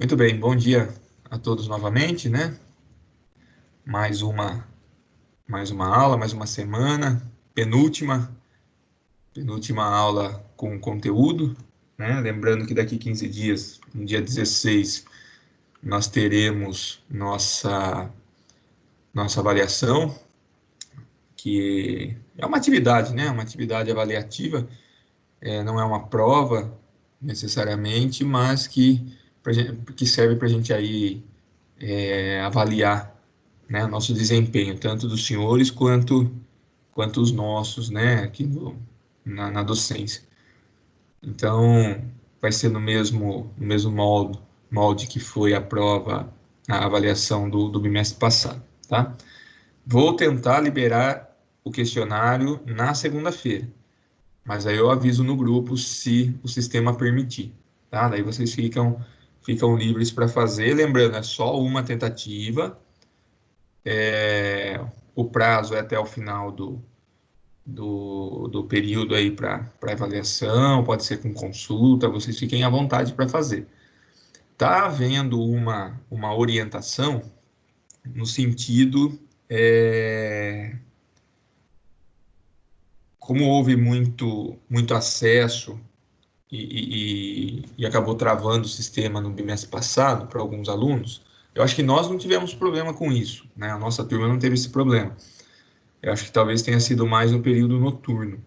Muito bem, bom dia a todos novamente, né? Mais uma, mais uma aula, mais uma semana, penúltima aula com conteúdo, né? Lembrando que daqui 15 dias, no dia 16, nós teremos nossa avaliação, que é uma atividade, né? Uma atividade avaliativa, não é uma prova necessariamente, mas que serve para a gente aí avaliar, né, nosso desempenho, tanto dos senhores quanto os nossos, né, aqui na docência. Então, vai ser no mesmo molde que foi a prova, a avaliação do bimestre passado, tá? Vou tentar liberar o questionário na segunda-feira, mas aí eu aviso no grupo se o sistema permitir, tá? Daí vocês ficam livres para fazer. Lembrando, é só uma tentativa. O prazo é até o final do período aí para avaliação, pode ser com consulta, vocês fiquem à vontade para fazer. Está havendo uma orientação no sentido, como houve muito acesso e acabou travando o sistema no bimestre passado para alguns alunos, eu acho que nós não tivemos problema com isso, né? A nossa turma não teve esse problema. Eu acho que talvez tenha sido mais no período noturno.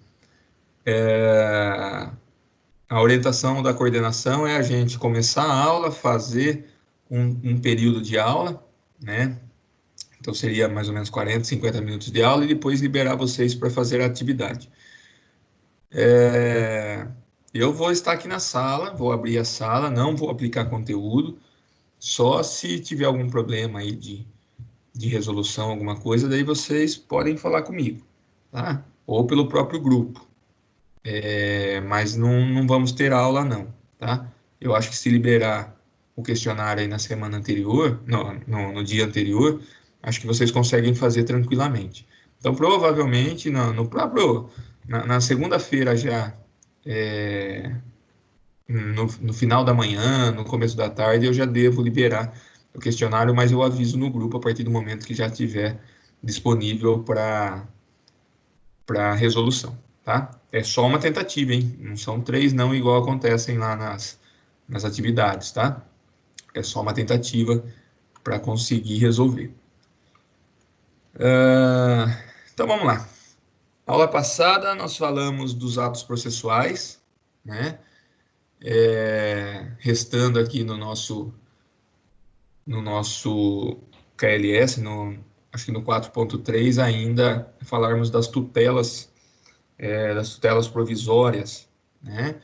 A orientação da coordenação é a gente começar a aula, fazer um período de aula, né? Então seria mais ou menos 40, 50 minutos de aula e depois liberar vocês para fazer a atividade. Eu vou estar aqui na sala, vou abrir a sala, não vou aplicar conteúdo, só se tiver algum problema aí de resolução, alguma coisa, daí vocês podem falar comigo, tá? Ou pelo próprio grupo. Mas não vamos ter aula, não, tá? Eu acho que se liberar o questionário aí na semana anterior, no dia anterior, acho que vocês conseguem fazer tranquilamente. Então, provavelmente, na segunda-feira já, é, no final da manhã, no começo da tarde, eu já devo liberar o questionário, mas eu aviso no grupo a partir do momento que já estiver disponível para resolução, tá? É só uma tentativa, hein? Não são três, não, igual acontecem lá nas atividades, tá? É só uma tentativa para conseguir resolver. Então vamos lá. Aula passada nós falamos dos atos processuais, né? Restando aqui no nosso KLS, acho que no 4.3 ainda falarmos das tutelas provisórias, né?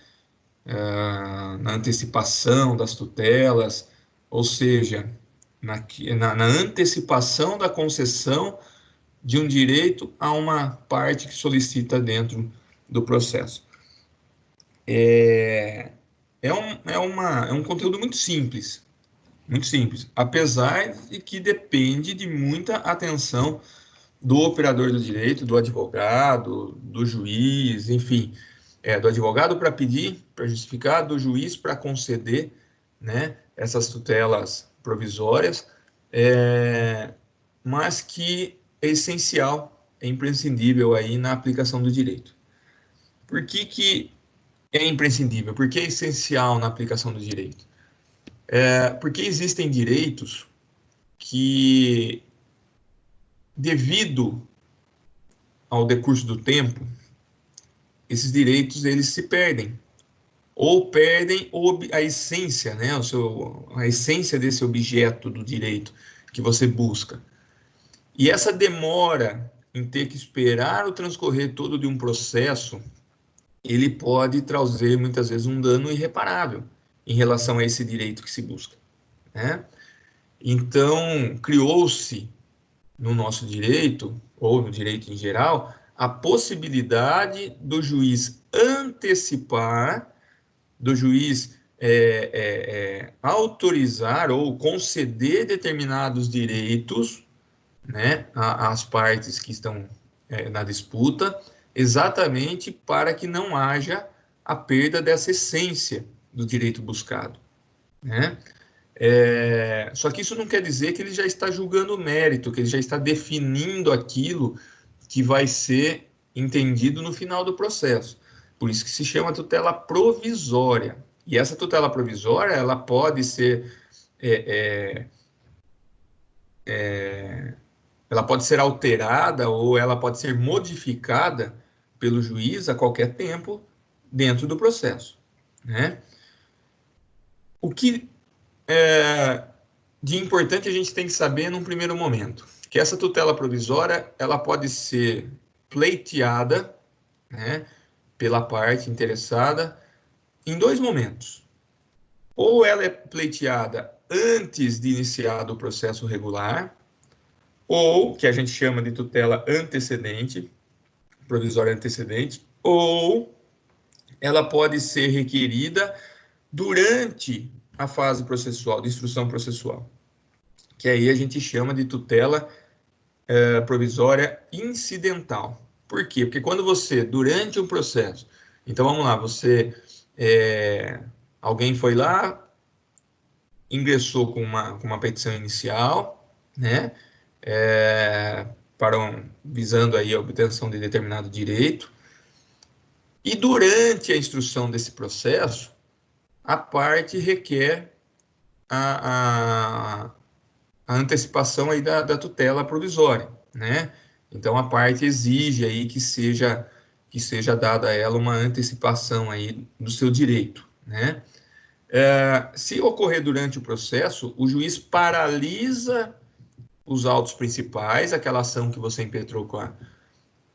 Na antecipação das tutelas, ou seja, na antecipação da concessão de um direito a uma parte que solicita dentro do processo. É um conteúdo muito simples, apesar de que depende de muita atenção do operador do direito, do advogado, do juiz, enfim, do advogado para pedir, para justificar, do juiz para conceder, né, essas tutelas provisórias, mas que é essencial, é imprescindível aí na aplicação do direito. Por que é imprescindível? Por que é essencial na aplicação do direito? Porque existem direitos que, devido ao decurso do tempo, esses direitos eles se perdem ou perdem a essência, né, a essência desse objeto do direito que você busca. E essa demora em ter que esperar o transcorrer todo de um processo, ele pode trazer muitas vezes um dano irreparável em relação a esse direito que se busca, né? Então, criou-se no nosso direito, ou no direito em geral, a possibilidade do juiz antecipar, do juiz autorizar ou conceder determinados direitos, né, às partes que estão na disputa, exatamente para que não haja a perda dessa essência do direito buscado, né? Só que isso não quer dizer que ele já está julgando o mérito, que ele já está definindo aquilo que vai ser entendido no final do processo. Por isso que se chama tutela provisória. E essa tutela provisória, ela pode ser ela pode ser alterada ou ela pode ser modificada pelo juiz a qualquer tempo dentro do processo, né? O que de importante a gente tem que saber num primeiro momento, que essa tutela provisória ela pode ser pleiteada, né, pela parte interessada em dois momentos. Ou ela é pleiteada antes de iniciado o processo regular, ou que a gente chama de tutela antecedente, provisória antecedente, ou ela pode ser requerida durante a fase processual, de instrução processual, que aí a gente chama de tutela provisória incidental. Por quê? Porque quando você, durante um processo, então vamos lá, alguém foi lá, ingressou com uma petição inicial, né, visando aí a obtenção de determinado direito, e durante a instrução desse processo, a parte requer a antecipação aí da tutela provisória, né? Então a parte exige aí que seja dada a ela uma antecipação aí do seu direito, né? Se ocorrer durante o processo, o juiz paralisa os autos principais, aquela ação que você impetrou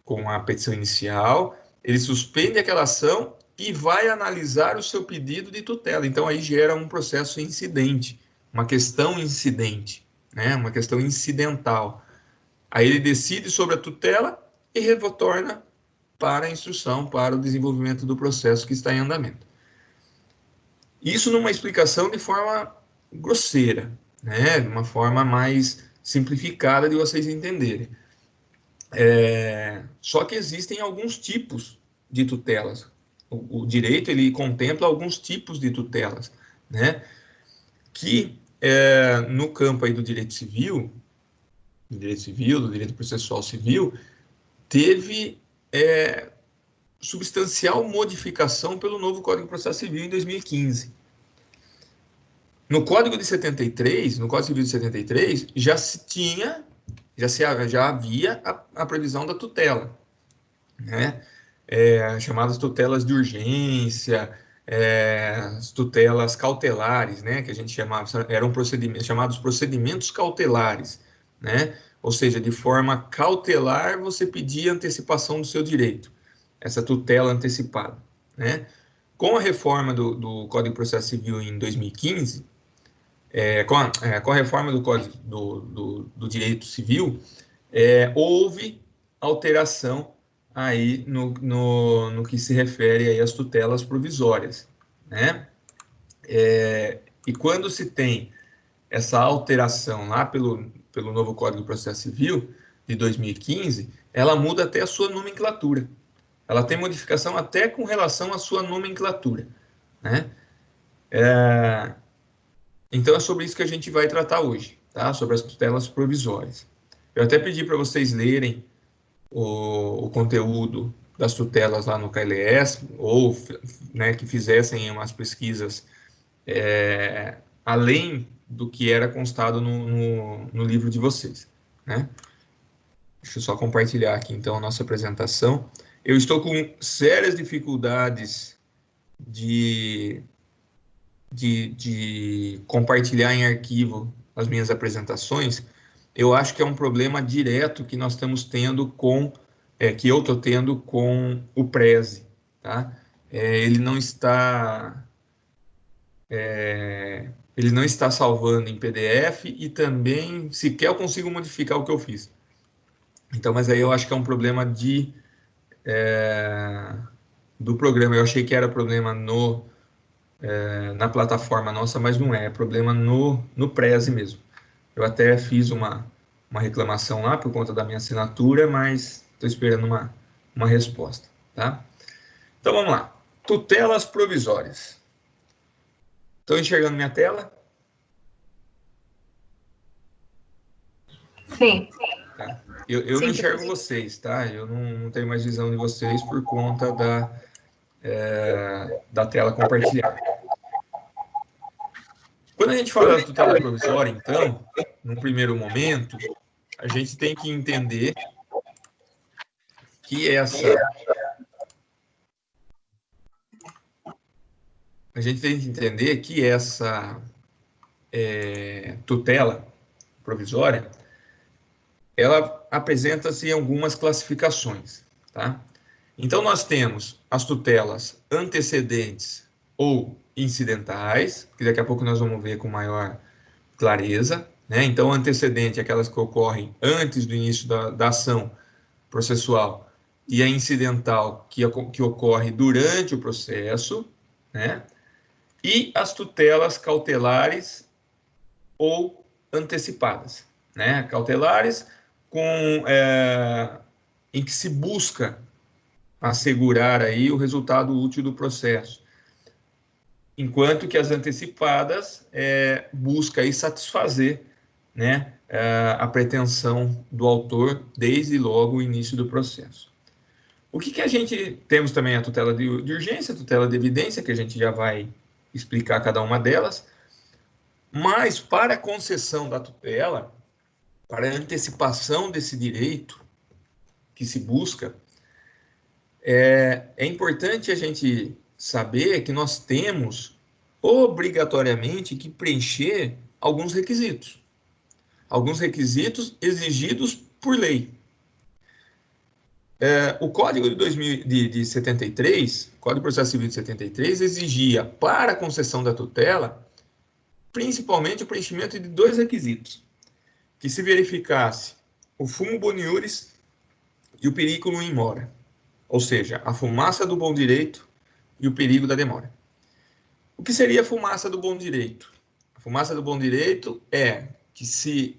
com a petição inicial, ele suspende aquela ação e vai analisar o seu pedido de tutela. Então aí gera um processo incidente, uma questão incidente, né? Uma questão incidental. Aí ele decide sobre a tutela e retorna para a instrução, para o desenvolvimento do processo que está em andamento. Isso numa explicação de forma grosseira, né? De uma forma mais simplificada de vocês entenderem. Só que existem alguns tipos de tutelas. O direito ele contempla alguns tipos de tutelas, né? Que no campo aí do direito civil, do direito processual civil, teve substancial modificação pelo novo Código de Processo Civil em 2015. No Código de 73, no Código Civil de 73, já havia a previsão da tutela, né? Chamadas tutelas de urgência, as tutelas cautelares, né? Que a gente chamava, eram procedimentos chamados procedimentos cautelares, né? Ou seja, de forma cautelar você pedia antecipação do seu direito, essa tutela antecipada, né? Com a reforma do Código de Processo Civil em 2015, com a reforma do Código do Direito Civil, houve alteração aí no que se refere aí às tutelas provisórias, né? E quando se tem essa alteração lá pelo novo Código de Processo Civil de 2015, ela muda até a sua nomenclatura. Ela tem modificação até com relação à sua nomenclatura, né? Então é sobre isso que a gente vai tratar hoje, tá? Sobre as tutelas provisórias. Eu até pedi para vocês lerem o conteúdo das tutelas lá no KLS, ou né, que fizessem umas pesquisas além do que era constado no livro de vocês, né? Deixa eu só compartilhar aqui, então, a nossa apresentação. Eu estou com sérias dificuldades de compartilhar em arquivo as minhas apresentações. Eu acho que é um problema direto que nós estamos tendo que eu estou tendo com o Prezi, tá? Ele não está salvando em PDF e também sequer eu consigo modificar o que eu fiz. Então, mas aí eu acho que é um problema do programa. Eu achei que era problema na plataforma nossa, mas não é problema no Prezi mesmo. Eu até fiz uma reclamação lá por conta da minha assinatura, mas estou esperando uma resposta, tá? Então vamos lá. Tutelas provisórias. Estão enxergando minha tela? Sim. Tá? Eu não enxergo vocês, tá? Eu não tenho mais visão de vocês por conta da tela compartilhada. Quando a gente fala da tutela provisória, então, num primeiro momento, a gente tem que entender que essa tutela provisória, ela apresenta-se em algumas classificações, tá? Então, nós temos as tutelas antecedentes ou incidentais, que daqui a pouco nós vamos ver com maior clareza, né? Então, antecedente é aquelas que ocorrem antes do início da ação processual, e a incidental que ocorre durante o processo, né? E as tutelas cautelares ou antecipadas, né? Cautelares em que se busca assegurar aí o resultado útil do processo, enquanto que as antecipadas busca aí satisfazer, né, a pretensão do autor desde logo o início do processo. O que a gente temos também a tutela de urgência, a tutela de evidência, que a gente já vai explicar cada uma delas, mas para a concessão da tutela, para a antecipação desse direito que se busca, é importante a gente saber que nós temos obrigatoriamente que preencher alguns requisitos exigidos por lei. O Código de 73, Código de Processo Civil de 73, exigia para a concessão da tutela, principalmente o preenchimento de dois requisitos: que se verificasse o fumo boniuris e o periculum in mora, ou seja, a fumaça do bom direito e o perigo da demora. O que seria a fumaça do bom direito? A fumaça do bom direito é que, se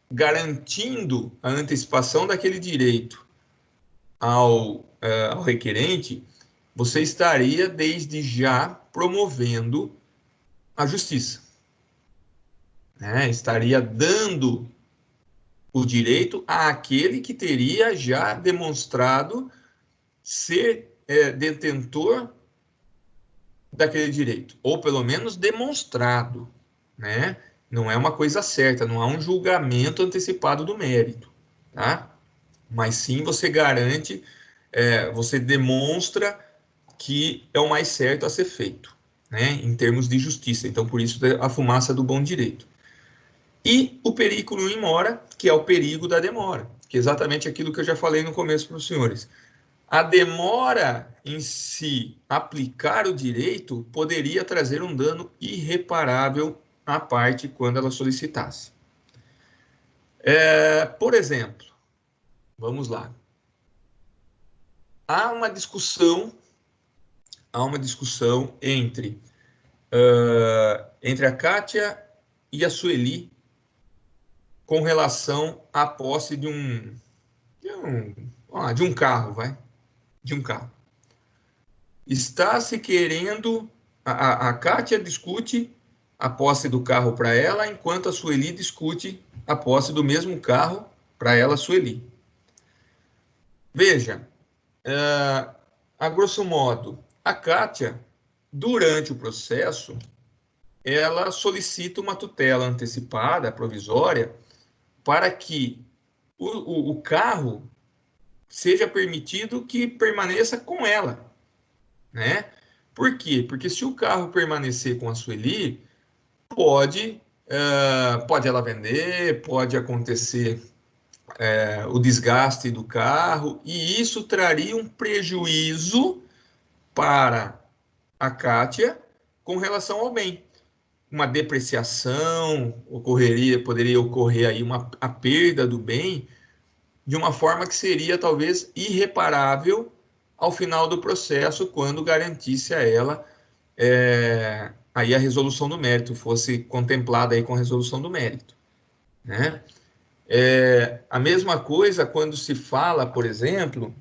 garantindo a antecipação daquele direito ao requerente, você estaria desde já promovendo a justiça, né? Estaria dando o direito àquele que teria já demonstrado ser detentor daquele direito, ou pelo menos demonstrado, né? Não é uma coisa certa, não há um julgamento antecipado do mérito, tá? Mas sim você garante, você demonstra que é o mais certo a ser feito, né? Em termos de justiça. Então, por isso, a fumaça do bom direito. E o periculum in mora, que é o perigo da demora, que é exatamente aquilo que eu já falei no começo para os senhores. A demora em se aplicar o direito poderia trazer um dano irreparável à parte quando ela solicitasse. Por exemplo, vamos lá. Há uma discussão entre a Kátia e a Sueli com relação à posse de um carro, de um carro. Está se querendo, a Kátia discute a posse do carro para ela, enquanto a Sueli discute a posse do mesmo carro para ela, Sueli. Veja, a grosso modo, a Kátia, durante o processo, ela solicita uma tutela antecipada, provisória, para que o carro seja permitido que permaneça com ela, né? Por quê? Porque se o carro permanecer com a Sueli, pode ela vender, pode acontecer o desgaste do carro, e isso traria um prejuízo para a Kátia com relação ao bem. Uma depreciação, poderia ocorrer aí a perda do bem de uma forma que seria talvez irreparável ao final do processo, quando garantisse a ela aí a resolução do mérito, fosse contemplada aí com a resolução do mérito, né? A mesma coisa quando se fala, por exemplo,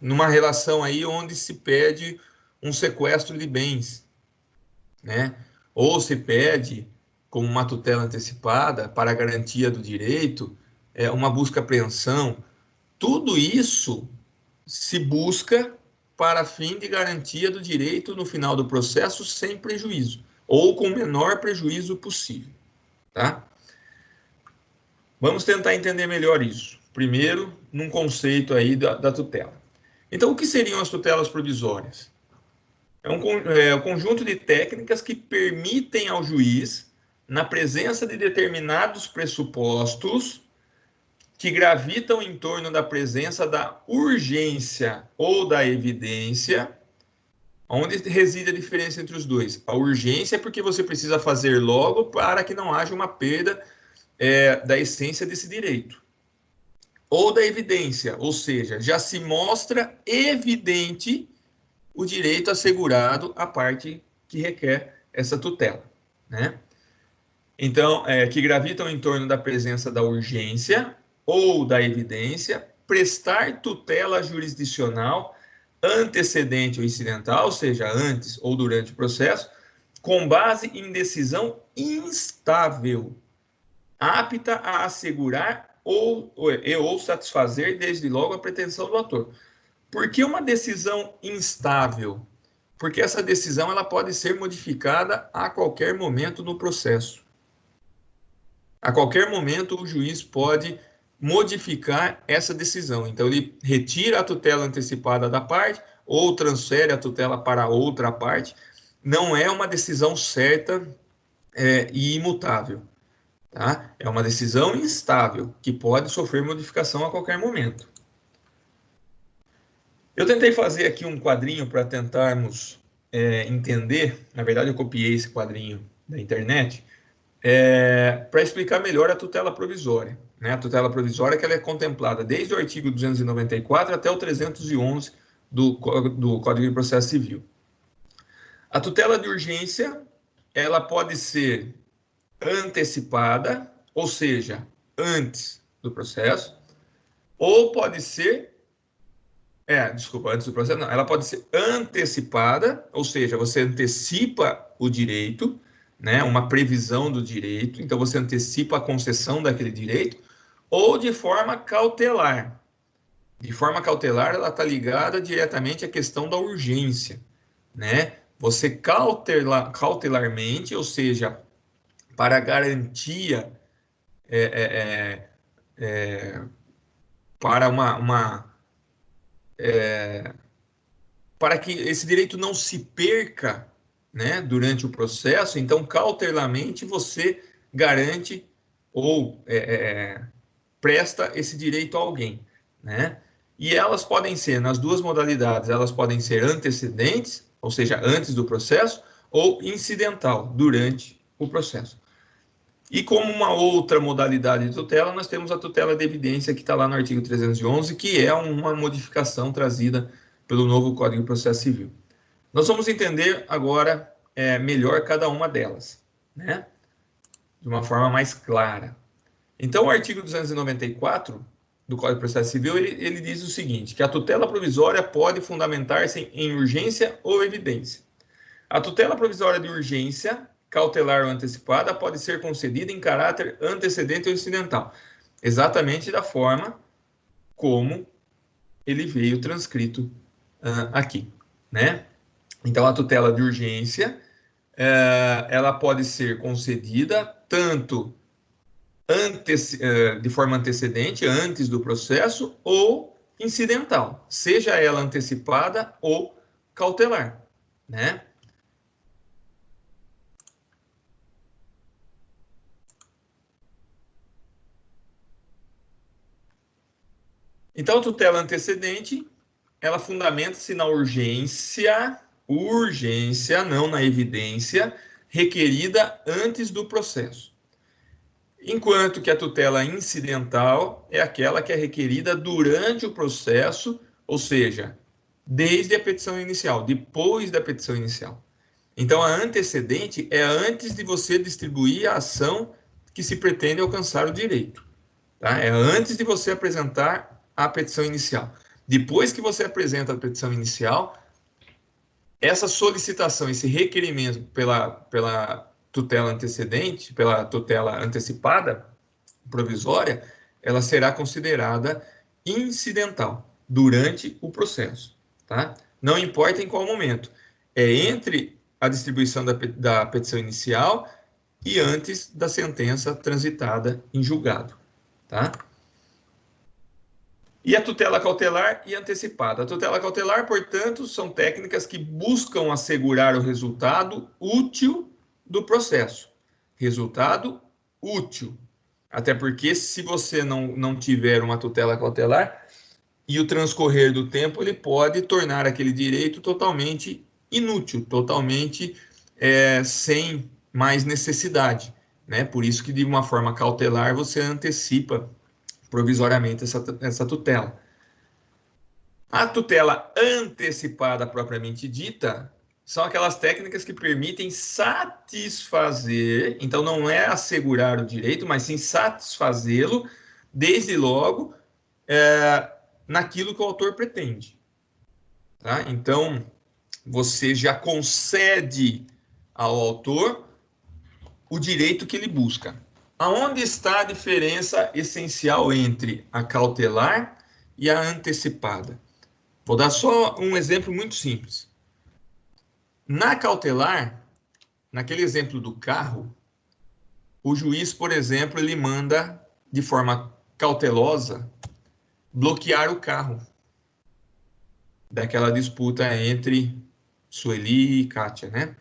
numa relação aí onde se pede um sequestro de bens, né? Ou se pede como uma tutela antecipada para a garantia do direito, uma busca-apreensão, tudo isso se busca para fim de garantia do direito no final do processo sem prejuízo, ou com o menor prejuízo possível, tá? Vamos tentar entender melhor isso. Primeiro, num conceito aí da tutela. Então, o que seriam as tutelas provisórias? É um conjunto de técnicas que permitem ao juiz, na presença de determinados pressupostos, que gravitam em torno da presença da urgência ou da evidência. Onde reside a diferença entre os dois? A urgência é porque você precisa fazer logo para que não haja uma perda da essência desse direito. Ou da evidência, ou seja, já se mostra evidente o direito assegurado à parte que requer essa tutela, né? Então, que gravitam em torno da presença da urgência ou da evidência, prestar tutela jurisdicional antecedente ou incidental, ou seja, antes ou durante o processo, com base em decisão instável, apta a assegurar ou satisfazer desde logo a pretensão do autor. Por que uma decisão instável? Porque essa decisão ela pode ser modificada a qualquer momento no processo. A qualquer momento o juiz pode modificar essa decisão. Então ele retira a tutela antecipada da parte ou transfere a tutela para outra parte. Não é uma decisão certa e imutável. Tá? É uma decisão instável que pode sofrer modificação a qualquer momento. Eu tentei fazer aqui um quadrinho para tentarmos entender. Na verdade, eu copiei esse quadrinho da internet para explicar melhor a tutela provisória. Né? A tutela provisória que ela é contemplada desde o artigo 294 até o 311 do Código de Processo Civil. A tutela de urgência ela pode ser antecipada, ou seja, antes do processo, ou pode ser antes do processo, não, ela pode ser antecipada, ou seja, você antecipa o direito, né, uma previsão do direito, então você antecipa a concessão daquele direito, ou de forma cautelar. De forma cautelar, ela está ligada diretamente à questão da urgência, né? Você cautelarmente, ou seja, para garantia, para para que esse direito não se perca, né, durante o processo, então cautelarmente você garante ou presta esse direito a alguém, né? E elas podem ser, nas duas modalidades, elas podem ser antecedentes, ou seja, antes do processo, ou incidental, durante o processo. E como uma outra modalidade de tutela, nós temos a tutela de evidência, que está lá no artigo 311, que é uma modificação trazida pelo novo Código de Processo Civil. Nós vamos entender agora melhor cada uma delas, né? De uma forma mais clara. Então, o artigo 294 do Código de Processo Civil, ele diz o seguinte, que a tutela provisória pode fundamentar-se em urgência ou evidência. A tutela provisória de urgência, cautelar ou antecipada, pode ser concedida em caráter antecedente ou incidental, exatamente da forma como ele veio transcrito aqui, né? Então, a tutela de urgência, ela pode ser concedida tanto de forma antecedente, antes do processo, ou incidental, seja ela antecipada ou cautelar, né? Então, a tutela antecedente, ela fundamenta-se na urgência, não na evidência, requerida antes do processo. Enquanto que a tutela incidental é aquela que é requerida durante o processo, ou seja, desde a petição inicial, depois da petição inicial. Então, a antecedente é antes de você distribuir a ação que se pretende alcançar o direito. Tá? É antes de você apresentar a petição inicial. Depois que você apresenta a petição inicial, essa solicitação, esse requerimento pela tutela antecedente, pela tutela antecipada, provisória, ela será considerada incidental durante o processo, tá? Não importa em qual momento. É entre a distribuição da petição inicial e antes da sentença transitada em julgado, tá? E a tutela cautelar e antecipada. A tutela cautelar, portanto, são técnicas que buscam assegurar o resultado útil do processo. Resultado útil. Até porque, se você não tiver uma tutela cautelar, e o transcorrer do tempo, ele pode tornar aquele direito totalmente inútil, totalmente sem mais necessidade, né? Por isso que, de uma forma cautelar, você antecipa provisoriamente essa tutela. A tutela antecipada propriamente dita são aquelas técnicas que permitem satisfazer, então não é assegurar o direito, mas sim satisfazê-lo, desde logo, naquilo que o autor pretende. Tá? Então, você já concede ao autor o direito que ele busca. Aonde está a diferença essencial entre a cautelar e a antecipada? Vou dar só um exemplo muito simples. Na cautelar, naquele exemplo do carro, o juiz, por exemplo, ele manda, de forma cautelosa, bloquear o carro daquela disputa entre Sueli e Kátia, né?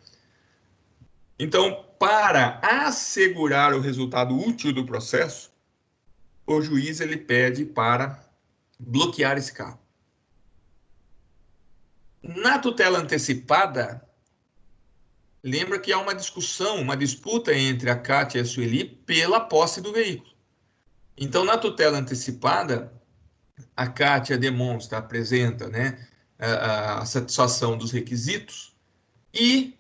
Então, para assegurar o resultado útil do processo, o juiz ele pede para bloquear esse carro. Na tutela antecipada, lembra que há uma discussão, uma disputa entre a Kátia e a Sueli pela posse do veículo. Então, na tutela antecipada, a Kátia demonstra, apresenta, né, a satisfação dos requisitos e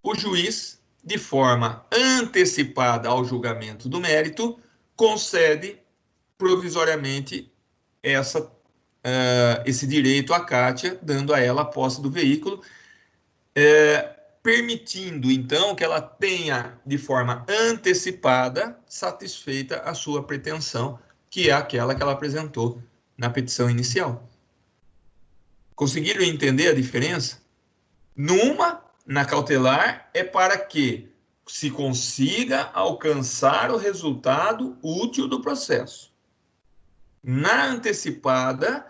o juiz, de forma antecipada ao julgamento do mérito, concede provisoriamente esse direito à Kátia, dando a ela a posse do veículo, permitindo, então, que ela tenha, de forma antecipada, satisfeita a sua pretensão, que é aquela que ela apresentou na petição inicial. Conseguiram entender a diferença? Numa, na cautelar, é para que se consiga alcançar o resultado útil do processo. Na antecipada,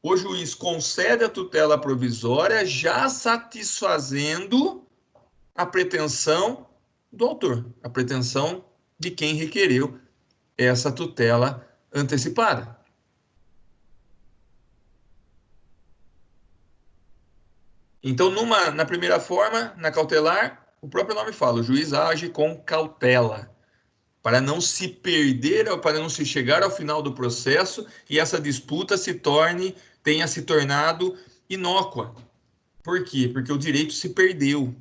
o juiz concede a tutela provisória já satisfazendo a pretensão do autor, a pretensão de quem requereu essa tutela antecipada. Então, na primeira forma, na cautelar, o próprio nome fala, o juiz age com cautela, para não se perder, para não se chegar ao final do processo e essa disputa tenha se tornado inócua. Por quê? Porque o direito se perdeu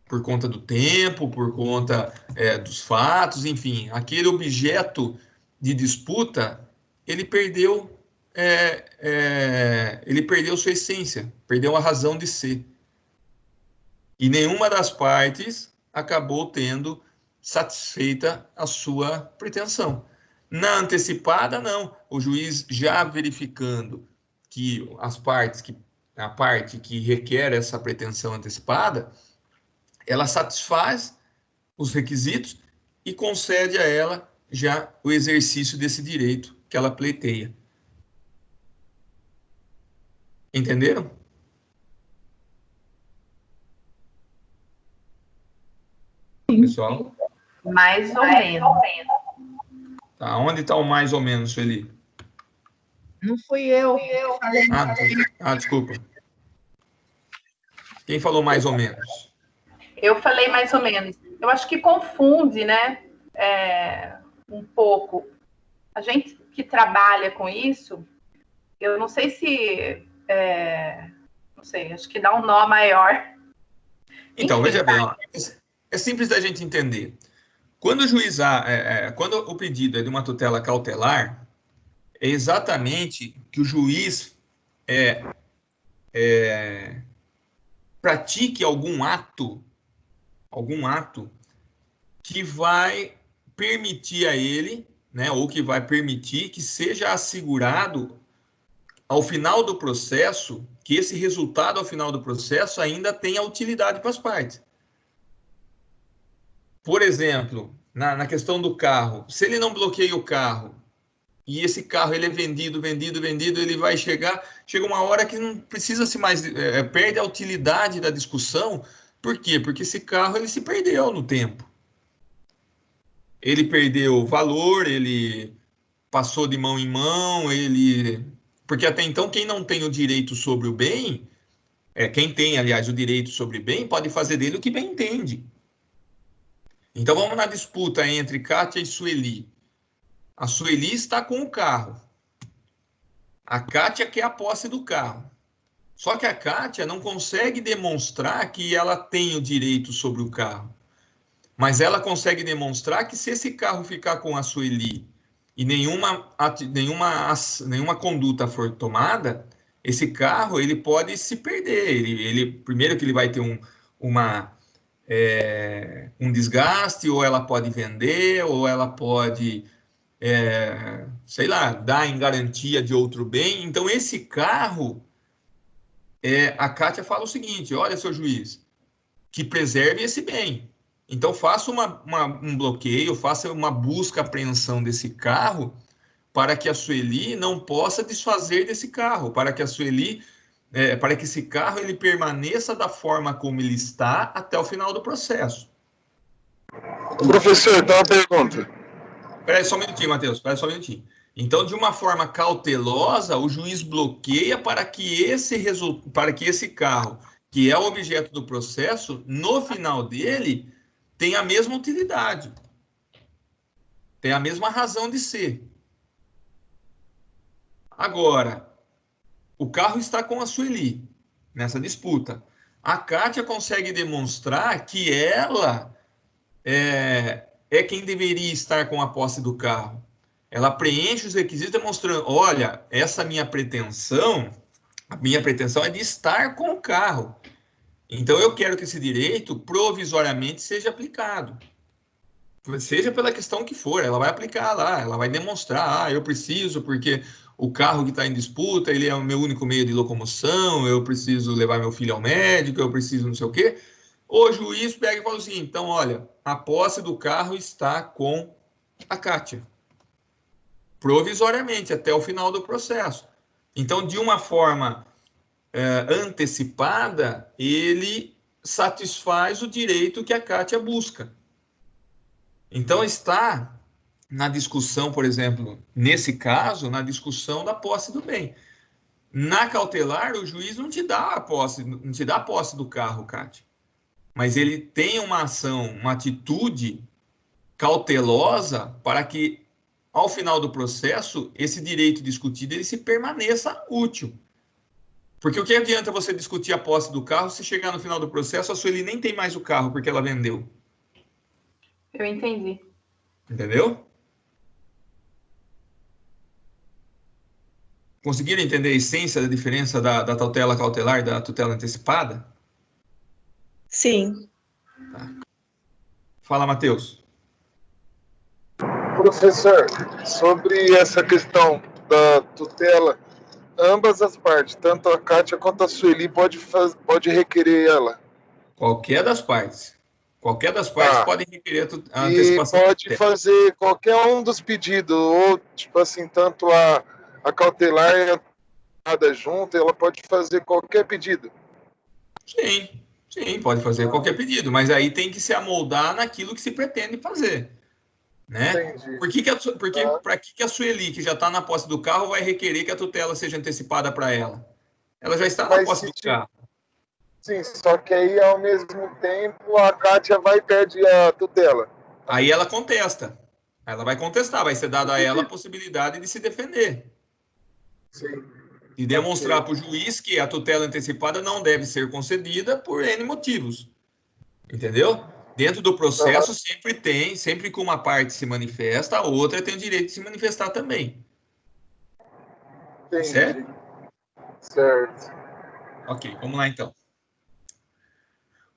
por conta do tempo, por conta dos fatos, enfim, aquele objeto de disputa, ele perdeu sua essência, perdeu a razão de ser. E nenhuma das partes acabou tendo satisfeita a sua pretensão. Na antecipada, não. O juiz já verificando que a parte que requer essa pretensão antecipada, ela satisfaz os requisitos e concede a ela já o exercício desse direito que ela pleiteia. Entenderam? Pessoal? Mais ou menos. Tá, onde está o mais ou menos, Sueli? Não fui eu. Desculpa. Quem falou mais ou menos? Eu falei mais ou menos. Eu acho que confunde, né? Um pouco. A gente que trabalha com isso, eu não sei se... não sei, acho que dá um nó maior. Então, enfim, veja bem, ó, é simples da gente entender. Quando quando o pedido é de uma tutela cautelar, é exatamente que o juiz pratique algum ato algum ato que vai permitir a ele, né, ou que vai permitir que seja assegurado ao final do processo, que esse resultado ao final do processo ainda tenha utilidade para as partes. Por exemplo, na questão do carro, se ele não bloqueia o carro e esse carro ele é vendido, ele vai chega uma hora que não precisa se mais, perde a utilidade da discussão. Por quê? Porque esse carro ele se perdeu no tempo. Ele perdeu valor, ele passou de mão em mão, ele... Porque até então, quem não tem o direito sobre o bem, quem tem, aliás, o direito sobre o bem, pode fazer dele o que bem entende. Então, vamos na disputa entre Kátia e Sueli. A Sueli está com o carro. A Kátia quer a posse do carro. Só que a Kátia não consegue demonstrar que ela tem o direito sobre o carro. Mas ela consegue demonstrar que se esse carro ficar com a Sueli e nenhuma conduta for tomada, esse carro ele pode se perder. Primeiro que ele vai ter um desgaste, ou ela pode vender, ou ela pode, sei lá, dar em garantia de outro bem. Então, esse carro, a Kátia fala o seguinte: olha, seu juiz, que preserve esse bem. Então, faça um bloqueio, faça uma busca, apreensão desse carro, para que a Sueli não possa desfazer desse carro, para que a Sueli, para que esse carro ele permaneça da forma como ele está até o final do processo. Professor, tem uma pergunta. Espera aí só um minutinho, Matheus, espera só um minutinho. Então, de uma forma cautelosa, o juiz bloqueia para que esse carro, que é o objeto do processo, no final dele, tenha a mesma utilidade, tem a mesma razão de ser. Agora, o carro está com a Sueli nessa disputa. A Kátia consegue demonstrar que ela é quem deveria estar com a posse do carro. Ela preenche os requisitos demonstrando: olha, a minha pretensão é de estar com o carro. Então, eu quero que esse direito provisoriamente seja aplicado. Seja pela questão que for, ela vai aplicar lá, ela vai demonstrar: eu preciso, porque o carro que está em disputa, ele é o meu único meio de locomoção, eu preciso levar meu filho ao médico, eu preciso não sei o quê. O juiz pega e fala assim: então, olha, a posse do carro está com a Kátia, provisoriamente, até o final do processo. Então, de uma forma antecipada, ele satisfaz o direito que a Kátia busca. Então, está na discussão, por exemplo, nesse caso, na discussão da posse do bem. Na cautelar, o juiz não te dá a posse do carro, Kátia. Mas ele tem uma ação, uma atitude cautelosa para que, ao final do processo, esse direito discutido ele se permaneça útil. Porque o que adianta você discutir a posse do carro se chegar no final do processo, a Sueli nem tem mais o carro porque ela vendeu? Eu entendi. Entendeu? Conseguiram entender a essência da diferença da tutela cautelar e da tutela antecipada? Sim. Tá. Fala, Matheus. Professor, sobre essa questão da tutela, ambas as partes, tanto a Kátia quanto a Sueli, pode requerer ela. Qualquer das partes. Qualquer das partes pode requerer a antecipação. E pode fazer qualquer um dos pedidos, ou, tipo assim, tanto a cautelar e a nada junto, ela pode fazer qualquer pedido. Sim, pode fazer qualquer pedido, mas aí tem que se amoldar naquilo que se pretende fazer. Né? Porque para que a Sueli, que já está na posse do carro, vai requerer que a tutela seja antecipada para ela? Ela já está na posse do carro. Sim, só que aí, ao mesmo tempo, a Kátia vai e pede a tutela. Aí ela contesta. Ela vai contestar, vai ser dada a ela a possibilidade de se defender. Sim. E demonstrar para o juiz que a tutela antecipada não deve ser concedida por N motivos. Entendeu? Dentro do processo, sempre que uma parte se manifesta, a outra tem o direito de se manifestar também. Entendi. Certo. Ok, vamos lá então.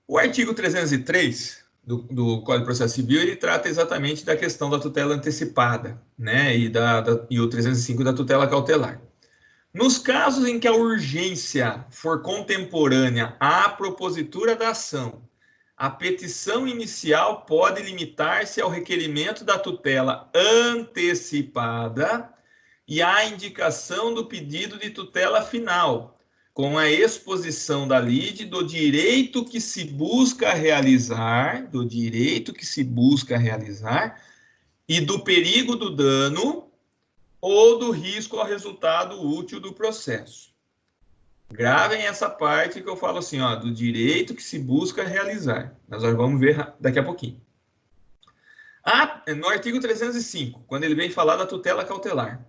O artigo 303 do Código de Processo Civil, ele trata exatamente da questão da tutela antecipada, né? E o 305 da tutela cautelar. Nos casos em que a urgência for contemporânea à propositura da ação, a petição inicial pode limitar-se ao requerimento da tutela antecipada e à indicação do pedido de tutela final, com a exposição da lide do direito que se busca realizar, e do perigo do dano ou do risco ao resultado útil do processo. Gravem essa parte que eu falo assim, ó, do direito que se busca realizar. Nós vamos ver daqui a pouquinho. No artigo 305, quando ele vem falar da tutela cautelar,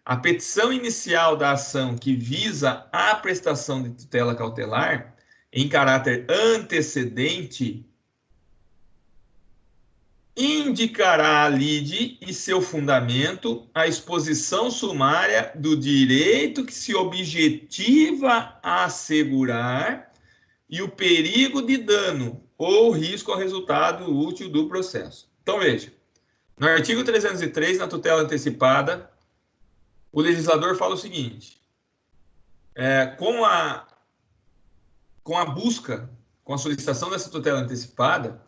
a petição inicial da ação que visa a prestação de tutela cautelar em caráter antecedente indicará a lide e seu fundamento a exposição sumária do direito que se objetiva a assegurar e o perigo de dano ou risco ao resultado útil do processo. Então, veja, no artigo 303, na tutela antecipada, o legislador fala o seguinte, com a busca, com a solicitação dessa tutela antecipada,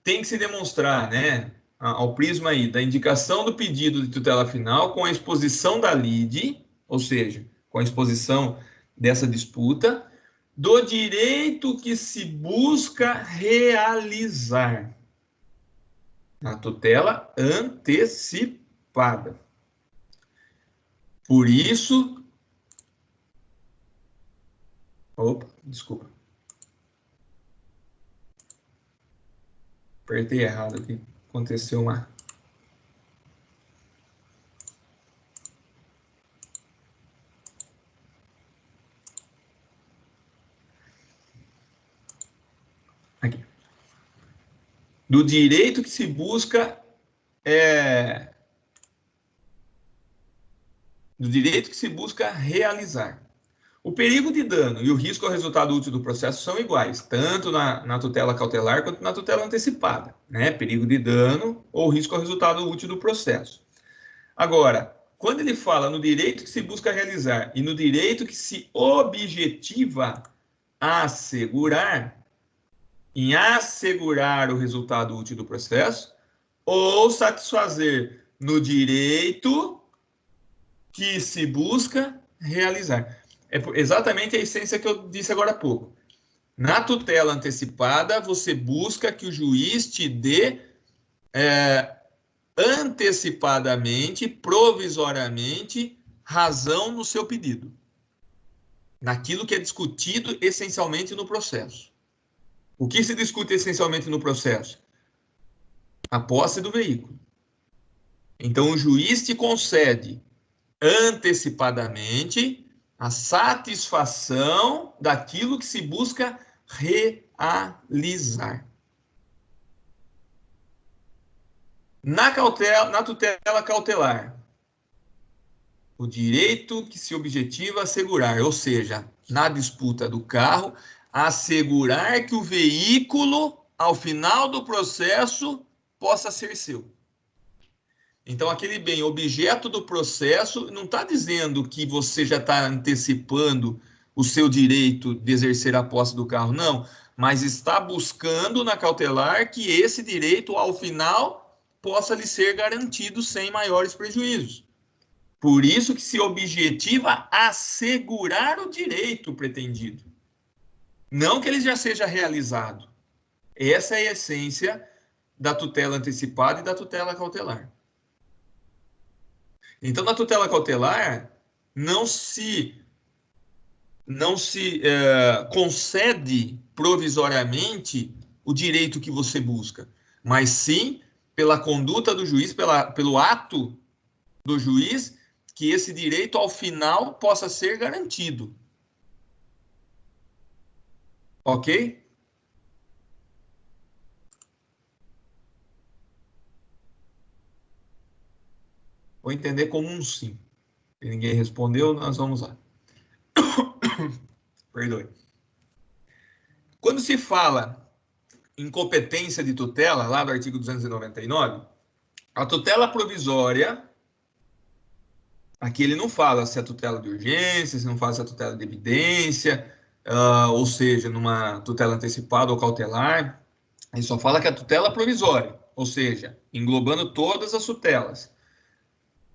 tem que se demonstrar, né, ao prisma aí da indicação do pedido de tutela final com a exposição da lide, ou seja, com a exposição dessa disputa, do direito que se busca realizar na tutela antecipada. Por isso... Opa, desculpa. Apertei errado aqui. Aconteceu uma... Aqui. Do direito que se busca... Do direito que se busca realizar. O perigo de dano e o risco ao resultado útil do processo são iguais, tanto na tutela cautelar quanto na tutela antecipada, né? Perigo de dano ou risco ao resultado útil do processo. Agora, quando ele fala no direito que se busca realizar e no direito que se objetiva a assegurar, em assegurar o resultado útil do processo, ou satisfazer no direito que se busca realizar. É exatamente a essência que eu disse agora há pouco. Na tutela antecipada, você busca que o juiz te dê antecipadamente, provisoriamente, razão no seu pedido. Naquilo que é discutido essencialmente no processo. O que se discute essencialmente no processo? A posse do veículo. Então, o juiz te concede antecipadamente a satisfação daquilo que se busca realizar. Na tutela cautelar, o direito que se objetiva a assegurar, ou seja, na disputa do carro, assegurar que o veículo, ao final do processo, possa ser seu. Então, aquele bem objeto do processo não está dizendo que você já está antecipando o seu direito de exercer a posse do carro, não. Mas está buscando na cautelar que esse direito, ao final, possa lhe ser garantido sem maiores prejuízos. Por isso que se objetiva assegurar o direito pretendido. Não que ele já seja realizado. Essa é a essência da tutela antecipada e da tutela cautelar. Então, na tutela cautelar, não se concede provisoriamente o direito que você busca, mas sim pela conduta do juiz, pelo ato do juiz, que esse direito, ao final, possa ser garantido. Ok? Vou entender como um sim. Se ninguém respondeu, nós vamos lá. Perdoe. Quando se fala incompetência de tutela, lá do artigo 299, a tutela provisória, aqui ele não fala se é tutela de urgência, se não fala se é tutela de evidência, ou seja, numa tutela antecipada ou cautelar, ele só fala que a tutela provisória, ou seja, englobando todas as tutelas,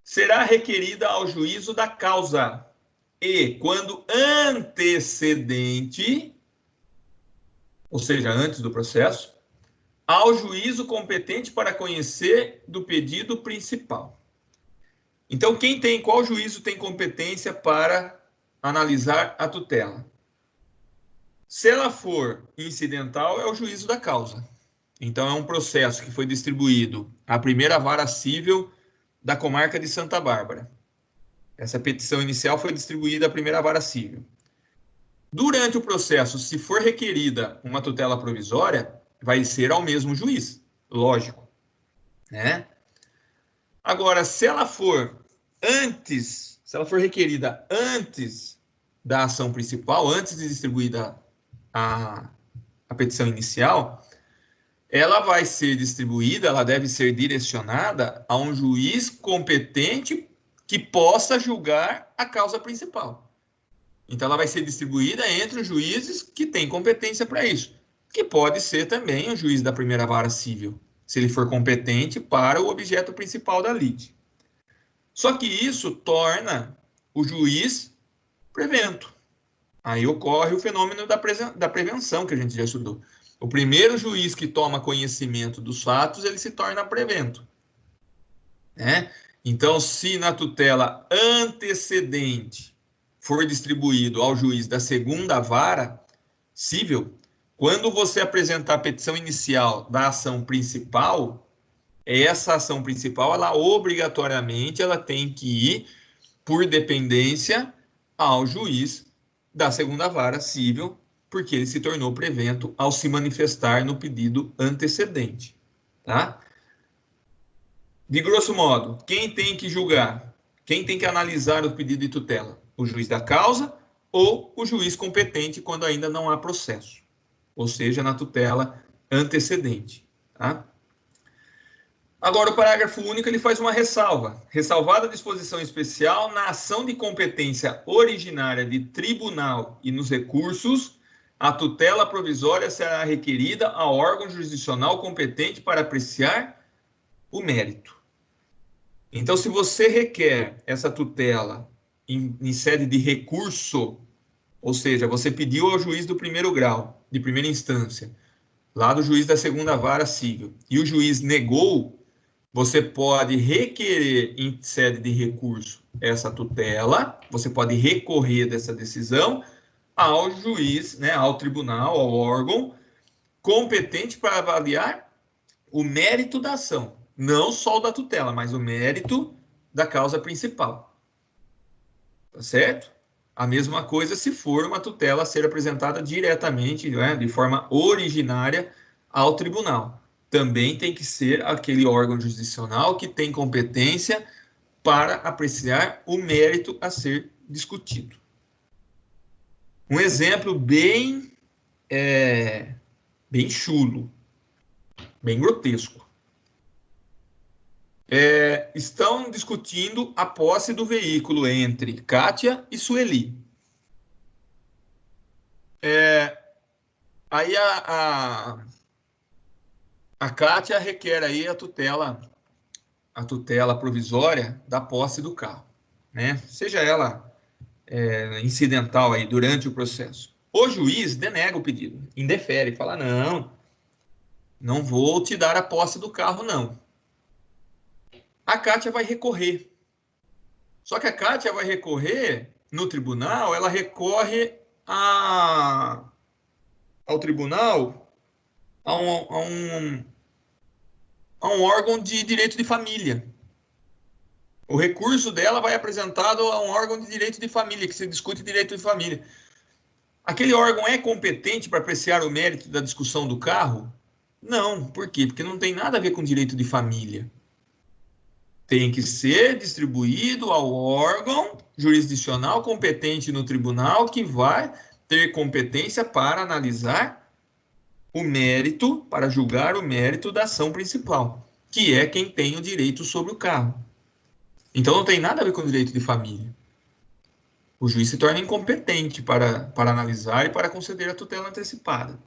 será requerida ao juízo da causa e, quando antecedente, ou seja, antes do processo, ao juízo competente para conhecer do pedido principal. Então, qual juízo tem competência para analisar a tutela? Se ela for incidental, é o juízo da causa. Então, é um processo que foi distribuído à primeira vara civil da comarca de Santa Bárbara. Essa petição inicial foi distribuída à primeira vara civil. Durante o processo, se for requerida uma tutela provisória, vai ser ao mesmo juiz, lógico, né? Agora, se ela for requerida antes da ação principal, antes de distribuída a petição inicial, ela vai ser distribuída, ela deve ser direcionada a um juiz competente que possa julgar a causa principal. Então, ela vai ser distribuída entre os juízes que têm competência para isso, que pode ser também o juiz da primeira vara civil, se ele for competente para o objeto principal da lide. Só que isso torna o juiz prevento. Aí ocorre o fenômeno da prevenção, que a gente já estudou. O primeiro juiz que toma conhecimento dos fatos, ele se torna prevento, né? Então, se na tutela antecedente for distribuído ao juiz da segunda vara civil, quando você apresentar a petição inicial da ação principal, essa ação principal, ela obrigatoriamente tem que ir por dependência ao juiz da segunda vara civil, porque ele se tornou prevento ao se manifestar no pedido antecedente, tá? De grosso modo, quem tem que julgar, quem tem que analisar o pedido de tutela? O juiz da causa ou o juiz competente quando ainda não há processo, ou seja, na tutela antecedente, tá? Agora, o parágrafo único, ele faz uma ressalva. Ressalvada a disposição especial, na ação de competência originária de tribunal e nos recursos, a tutela provisória será requerida ao órgão jurisdicional competente para apreciar o mérito. Então, se você requer essa tutela em sede de recurso, ou seja, você pediu ao juiz do primeiro grau, de primeira instância, lá do juiz da segunda vara civil, e o juiz negou, você pode requerer em sede de recurso essa tutela, você pode recorrer dessa decisão ao juiz, né, ao tribunal, ao órgão competente para avaliar o mérito da ação. Não só o da tutela, mas o mérito da causa principal. Tá certo? A mesma coisa se for uma tutela a ser apresentada diretamente, né, de forma originária ao tribunal. Também tem que ser aquele órgão jurisdicional que tem competência para apreciar o mérito a ser discutido. Um exemplo bem chulo, bem grotesco. Estão discutindo a posse do veículo entre Kátia e Sueli. Aí a Kátia requer aí a tutela provisória da posse do carro, né? Seja ela incidental aí durante o processo. O juiz denega o pedido, indefere, fala, não vou te dar a posse do carro, não. A Kátia vai recorrer. Só que a Kátia vai recorrer no tribunal, ela recorre ao tribunal a um órgão de direito de família. O recurso dela vai apresentado a um órgão de direito de família, que se discute direito de família. Aquele órgão é competente para apreciar o mérito da discussão do carro? Não. Por quê? Porque não tem nada a ver com direito de família. Tem que ser distribuído ao órgão jurisdicional competente no tribunal, que vai ter competência para analisar o mérito, para julgar o mérito da ação principal, que é quem tem o direito sobre o carro. Então não tem nada a ver com o direito de família. O juiz se torna incompetente para analisar e para conceder a tutela antecipada,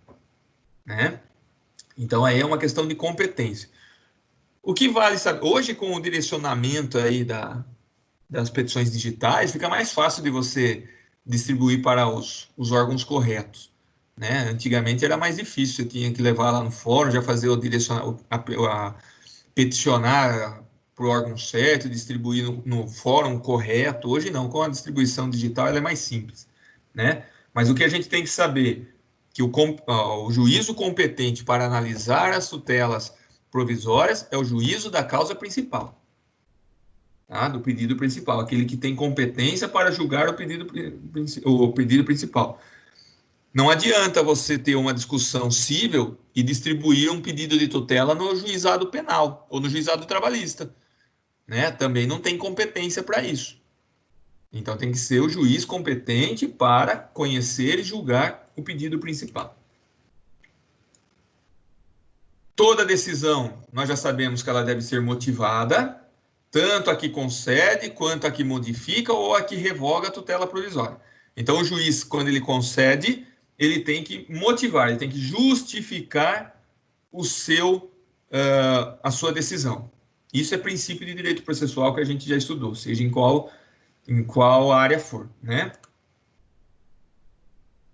né? Então aí é uma questão de competência. O que vale saber, hoje com o direcionamento aí das petições digitais, fica mais fácil de você distribuir para os órgãos corretos, né? Antigamente era mais difícil, você tinha que levar lá no fórum, já fazer o peticionar para o órgão certo, distribuir no fórum correto. Hoje não, com a distribuição digital ela é mais simples, né? Mas o que a gente tem que saber que o juízo competente para analisar as tutelas provisórias é o juízo da causa principal, tá? Do pedido principal, aquele que tem competência para julgar o pedido principal. Não adianta você ter uma discussão civil e distribuir um pedido de tutela no juizado penal ou no juizado trabalhista, né? Também não tem competência para isso. Então tem que ser o juiz competente para conhecer e julgar o pedido principal. Toda decisão, nós já sabemos que ela deve ser motivada, tanto a que concede, quanto a que modifica ou a que revoga a tutela provisória. Então o juiz, quando ele concede, ele tem que motivar, ele tem que justificar a sua decisão. Isso é princípio de direito processual que a gente já estudou, seja em qual área for, né?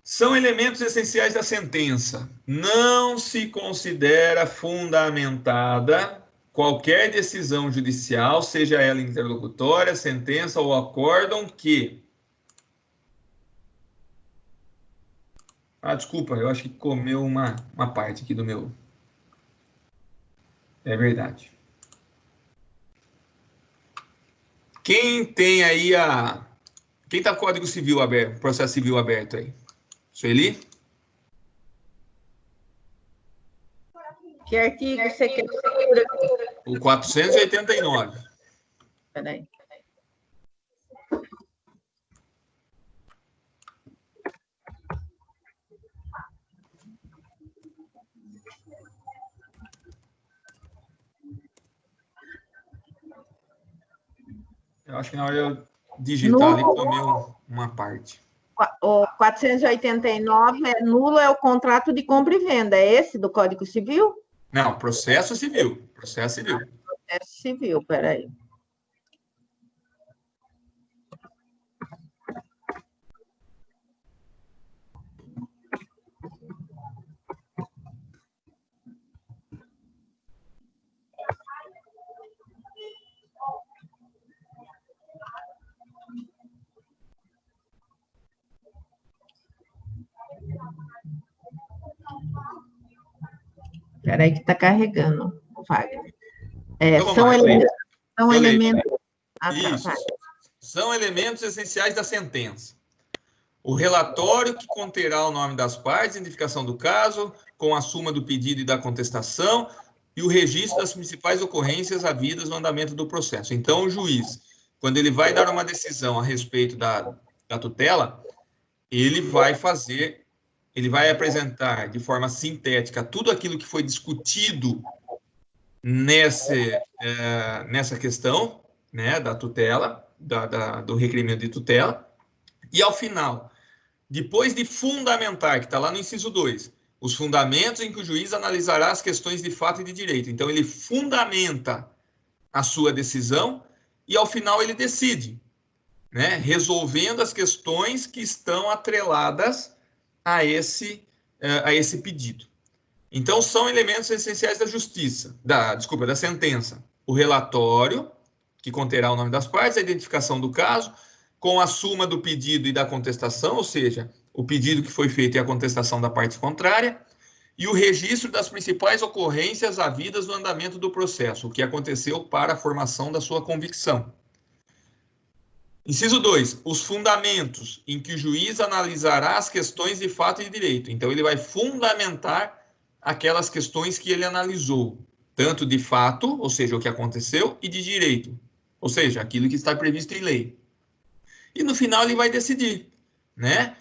São elementos essenciais da sentença. Não se considera fundamentada qualquer decisão judicial, seja ela interlocutória, sentença ou acórdão que... desculpa, eu acho que comeu uma parte aqui do meu... É verdade. Quem tem aí Quem está com o Código Civil aberto, processo civil aberto aí? Sueli? Que artigo você quer? O 489. Peraí. Eu acho que na hora eu digitar ali, comeu uma parte. O 489 nulo é o contrato de compra e venda. É esse do Código Civil? Não, processo civil. Processo civil. Processo civil, peraí. Peraí que está carregando, Wagner. Então, São elementos... Isso. São elementos essenciais da sentença. O relatório que conterá o nome das partes, identificação do caso, com a suma do pedido e da contestação, e o registro das principais ocorrências havidas no andamento do processo. Então, o juiz, quando ele vai dar uma decisão a respeito da tutela, ele vai apresentar de forma sintética tudo aquilo que foi discutido nessa questão, né, da tutela, do requerimento de tutela, e ao final, depois de fundamentar, que está lá no inciso 2, os fundamentos em que o juiz analisará as questões de fato e de direito. Então, ele fundamenta a sua decisão e, ao final, ele decide, né, resolvendo as questões que estão atreladas a esse pedido. Então, são elementos essenciais da justiça, da sentença. O relatório, que conterá o nome das partes, a identificação do caso, com a suma do pedido e da contestação, ou seja, o pedido que foi feito e a contestação da parte contrária, e o registro das principais ocorrências havidas no andamento do processo, o que aconteceu para a formação da sua convicção. Inciso 2, os fundamentos em que o juiz analisará as questões de fato e de direito. Então, ele vai fundamentar aquelas questões que ele analisou, tanto de fato, ou seja, o que aconteceu, e de direito, ou seja, aquilo que está previsto em lei. E no final ele vai decidir, né?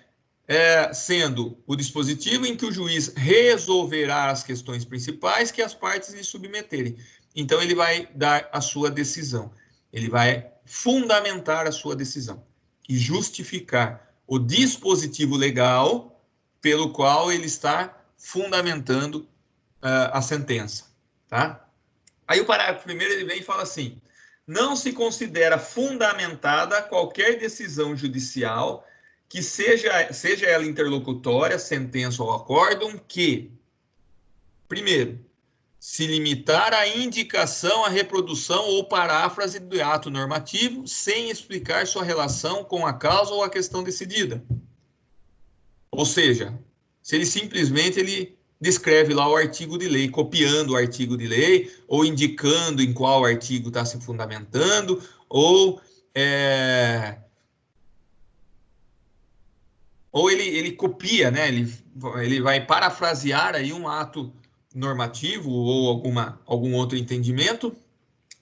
sendo o dispositivo em que o juiz resolverá as questões principais que as partes lhe submeterem. Então, ele vai dar a sua decisão. Ele vai fundamentar a sua decisão e justificar o dispositivo legal pelo qual ele está fundamentando a sentença, tá? Aí o parágrafo primeiro ele vem e fala assim: não se considera fundamentada qualquer decisão judicial que seja ela interlocutória, sentença ou acórdão, que, primeiro, se limitar à indicação, à reprodução ou paráfrase do ato normativo, sem explicar sua relação com a causa ou a questão decidida. Ou seja, se ele simplesmente descreve lá o artigo de lei, copiando o artigo de lei, ou indicando em qual artigo está se fundamentando, ou ele copia, né? Ele vai parafrasear aí um ato normativo ou algum outro entendimento,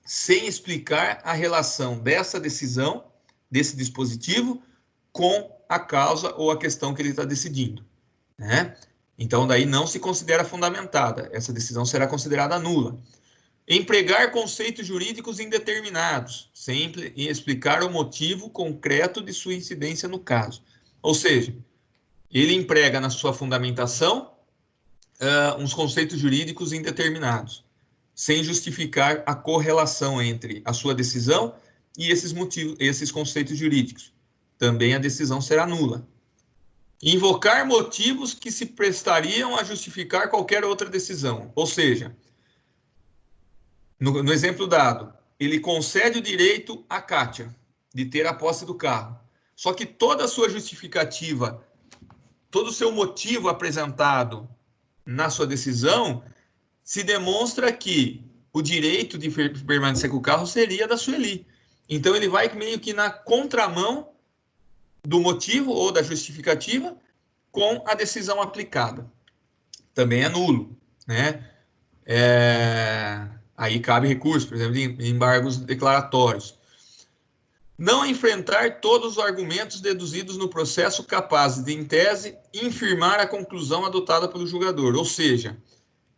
sem explicar a relação dessa decisão, desse dispositivo, com a causa ou a questão que ele está decidindo, né? Então, daí não se considera fundamentada. Essa decisão será considerada nula. Empregar conceitos jurídicos indeterminados, sem explicar o motivo concreto de sua incidência no caso. Ou seja, ele emprega na sua fundamentação uns conceitos jurídicos indeterminados, sem justificar a correlação entre a sua decisão e esses conceitos jurídicos. Também a decisão será nula. Invocar motivos que se prestariam a justificar qualquer outra decisão. Ou seja, no exemplo dado, ele concede o direito à Kátia de ter a posse do carro. Só que toda a sua justificativa, todo o seu motivo apresentado na sua decisão, se demonstra que o direito de permanecer com o carro seria da Sueli. Então, ele vai meio que na contramão do motivo ou da justificativa com a decisão aplicada. Também é nulo, né? Aí cabe recurso, por exemplo, de embargos declaratórios. Não enfrentar todos os argumentos deduzidos no processo capazes de, em tese, infirmar a conclusão adotada pelo julgador. Ou seja,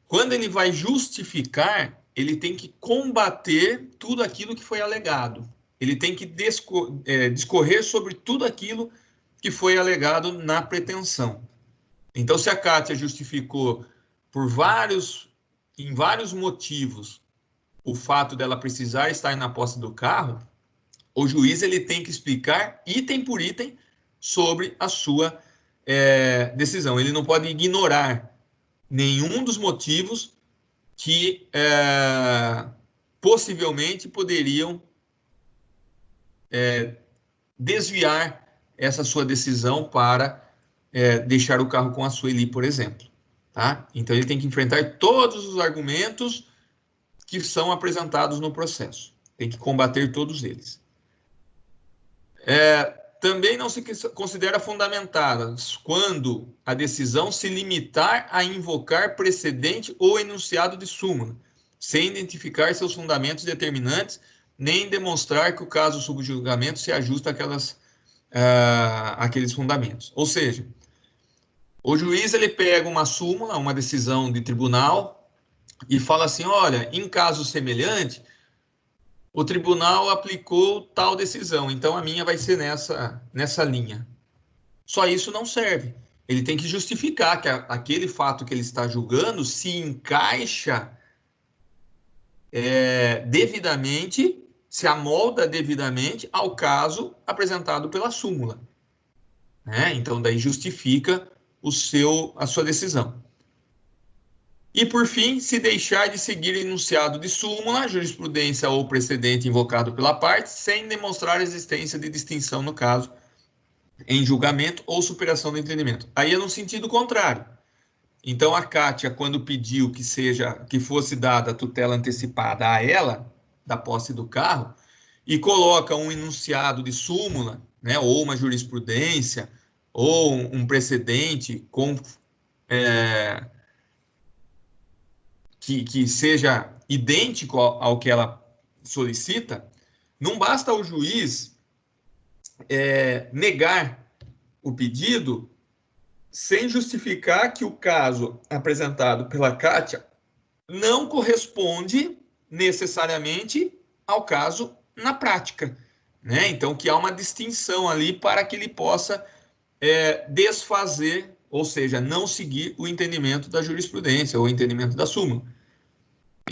quando ele vai justificar, ele tem que combater tudo aquilo que foi alegado. Ele tem que discorrer sobre tudo aquilo que foi alegado na pretensão. Então, se a Kátia justificou em vários motivos o fato dela precisar estar na posse do carro, o juiz ele tem que explicar item por item sobre a sua decisão. Ele não pode ignorar nenhum dos motivos que possivelmente poderiam desviar essa sua decisão para deixar o carro com a Sueli, por exemplo. Tá? Então, ele tem que enfrentar todos os argumentos que são apresentados no processo. Tem que combater todos eles. Também não se considera fundamentada quando a decisão se limitar a invocar precedente ou enunciado de súmula, sem identificar seus fundamentos determinantes, nem demonstrar que o caso sob julgamento se ajusta àqueles fundamentos. Ou seja, o juiz ele pega uma súmula, uma decisão de tribunal, e fala assim, olha, em caso semelhante, o tribunal aplicou tal decisão, então a minha vai ser nessa linha. Só isso não serve. Ele tem que justificar que aquele fato que ele está julgando se encaixa devidamente, se amolda devidamente ao caso apresentado pela súmula. Então, daí justifica a sua decisão. E, por fim, se deixar de seguir enunciado de súmula, jurisprudência ou precedente invocado pela parte, sem demonstrar a existência de distinção no caso, em julgamento ou superação do entendimento. Aí é no sentido contrário. Então, a Kátia, quando pediu que fosse dada a tutela antecipada a ela, da posse do carro, e coloca um enunciado de súmula, né, ou uma jurisprudência, ou um precedente com... que seja idêntico ao que ela solicita, não basta o juiz negar o pedido sem justificar que o caso apresentado pela Kátia não corresponde necessariamente ao caso na prática, né? Então, que há uma distinção ali para que ele possa desfazer, ou seja, não seguir o entendimento da jurisprudência ou o entendimento da súmula.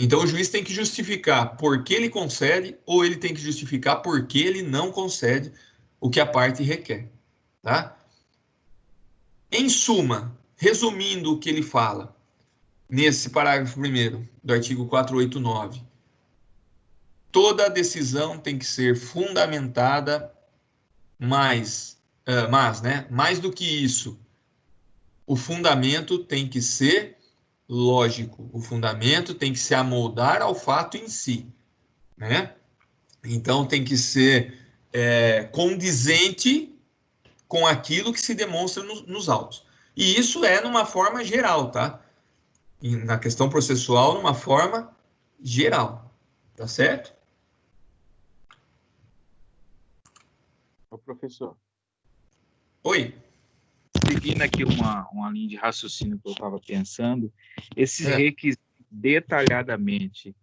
Então, o juiz tem que justificar por que ele concede ou ele tem que justificar por que ele não concede o que a parte requer, tá? Em suma, resumindo o que ele fala, nesse parágrafo 1º do artigo 489, toda decisão tem que ser fundamentada, mas mais do que isso, o fundamento tem que ser lógico, o fundamento tem que se amoldar ao fato em si, né? Então, tem que ser condizente com aquilo que se demonstra nos autos. E isso é numa forma geral, tá? E na questão processual, numa forma geral. Tá certo? Ô, professor. Oi. Seguindo aqui uma linha de raciocínio que eu estava pensando, esses requisitos detalhadamente,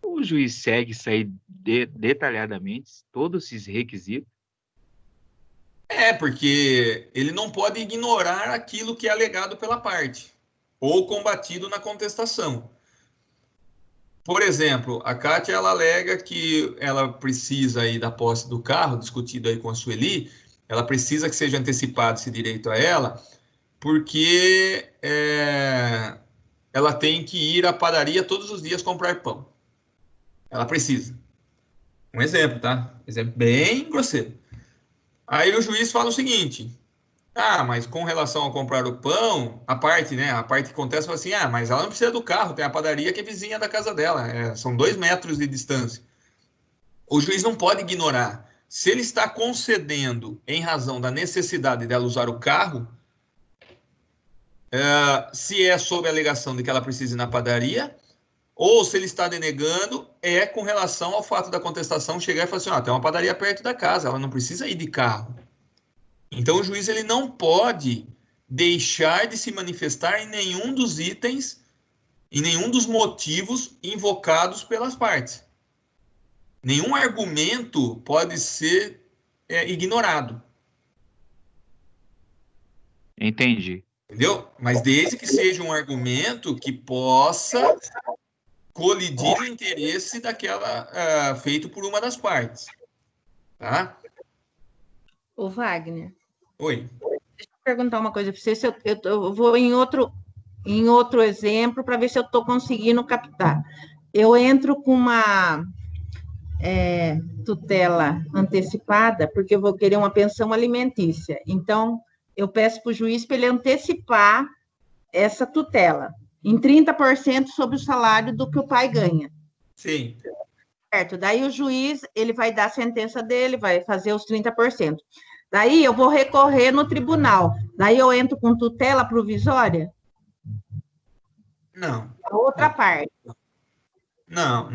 o juiz segue isso aí detalhadamente, todos esses requisitos? Porque ele não pode ignorar aquilo que é alegado pela parte ou combatido na contestação. Por exemplo, a Kátia, ela alega que ela precisa aí da posse do carro, discutido aí com a Sueli, ela precisa que seja antecipado esse direito a ela, porque ela tem que ir à padaria todos os dias comprar pão. Ela precisa. Um exemplo, tá? Exemplo bem grosseiro. Aí o juiz fala o seguinte: mas com relação a comprar o pão, a parte que contesta fala assim: mas ela não precisa do carro, tem a padaria que é vizinha da casa dela, são 2 metros de distância. O juiz não pode ignorar. Se ele está concedendo em razão da necessidade dela usar o carro, se é sob a alegação de que ela precisa ir na padaria, ou se ele está denegando, com relação ao fato da contestação chegar e falar assim: tem uma padaria perto da casa, ela não precisa ir de carro. Então, o juiz ele não pode deixar de se manifestar em nenhum dos itens, em nenhum dos motivos invocados pelas partes. Nenhum argumento pode ser ignorado. Entendi. Entendeu? Mas desde que seja um argumento que possa colidir o interesse daquela feito por uma das partes. Tá? Ô, Wagner. Oi. Deixa eu perguntar uma coisa para você. Se eu vou em outro exemplo para ver se eu estou conseguindo captar. Eu entro com uma tutela antecipada, porque eu vou querer uma pensão alimentícia. Então, eu peço para o juiz para ele antecipar essa tutela em 30% sobre o salário do que o pai ganha. Sim. Certo? Daí o juiz ele vai dar a sentença dele, vai fazer os 30%. Daí eu vou recorrer no tribunal. Daí eu entro com tutela provisória? Não. A outra parte. Não.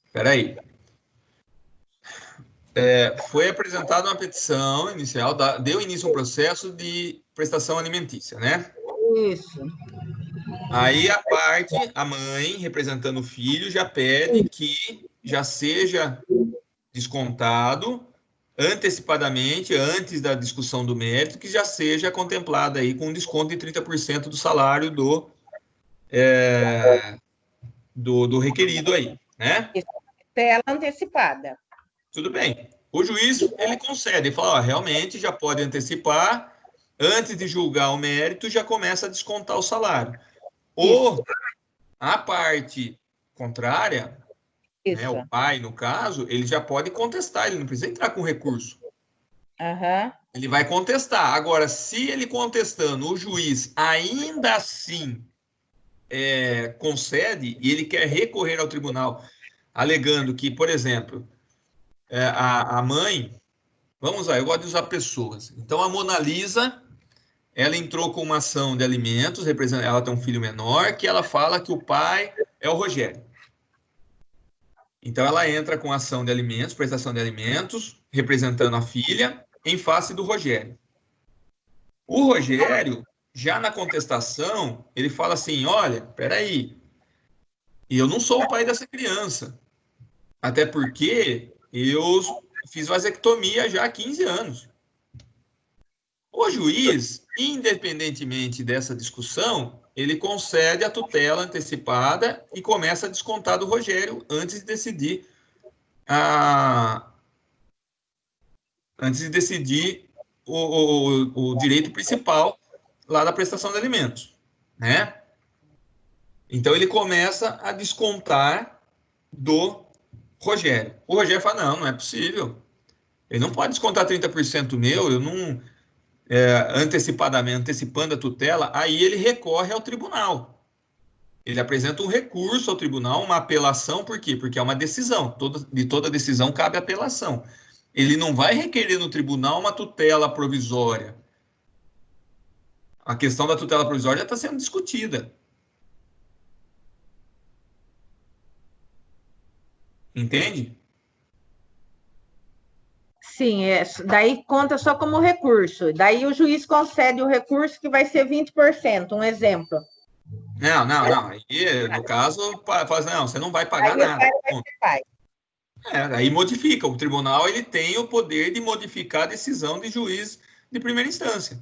Espera aí. Foi apresentada uma petição inicial, deu início a um processo de prestação alimentícia, né? Isso. Aí a mãe, representando o filho, já pede que já seja descontado antecipadamente, antes da discussão do mérito, que já seja contemplada aí com um desconto de 30% do salário do requerido aí, né? Tutela antecipada. Tudo bem. O juiz, ele concede, ele fala, realmente já pode antecipar, antes de julgar o mérito, já começa a descontar o salário. Ou a parte contrária, né, o pai, no caso, ele já pode contestar, ele não precisa entrar com recurso. Ele vai contestar. Agora, se ele contestando, o juiz ainda assim concede e ele quer recorrer ao tribunal, alegando que, por exemplo, a mãe, vamos lá, eu gosto de usar pessoas. Então, a Mona Lisa, ela entrou com uma ação de alimentos, ela tem um filho menor, que ela fala que o pai é o Rogério. Então, ela entra com ação de alimentos, prestação de alimentos, representando a filha, em face do Rogério. O Rogério, já na contestação, ele fala assim, olha, peraí, eu não sou o pai dessa criança, até porque eu fiz vasectomia já há 15 anos. O juiz, independentemente dessa discussão, ele concede a tutela antecipada e começa a descontar do Rogério antes de decidir o direito principal lá da prestação de alimentos, né? Então ele começa a descontar do Rogério. O Rogério fala, não é possível. Ele não pode descontar 30% meu, eu não... antecipando a tutela, aí ele recorre ao tribunal. Ele apresenta um recurso ao tribunal, uma apelação, por quê? Porque é uma decisão, de toda decisão cabe apelação. Ele não vai requerer no tribunal uma tutela provisória. A questão da tutela provisória já está sendo discutida. Entende? Sim, daí conta só como recurso. Daí o juiz concede o recurso que vai ser 20%, um exemplo. Não. Aí, no caso, fala assim, não, você não vai pagar nada. Aí modifica. O tribunal ele tem o poder de modificar a decisão de juiz de primeira instância.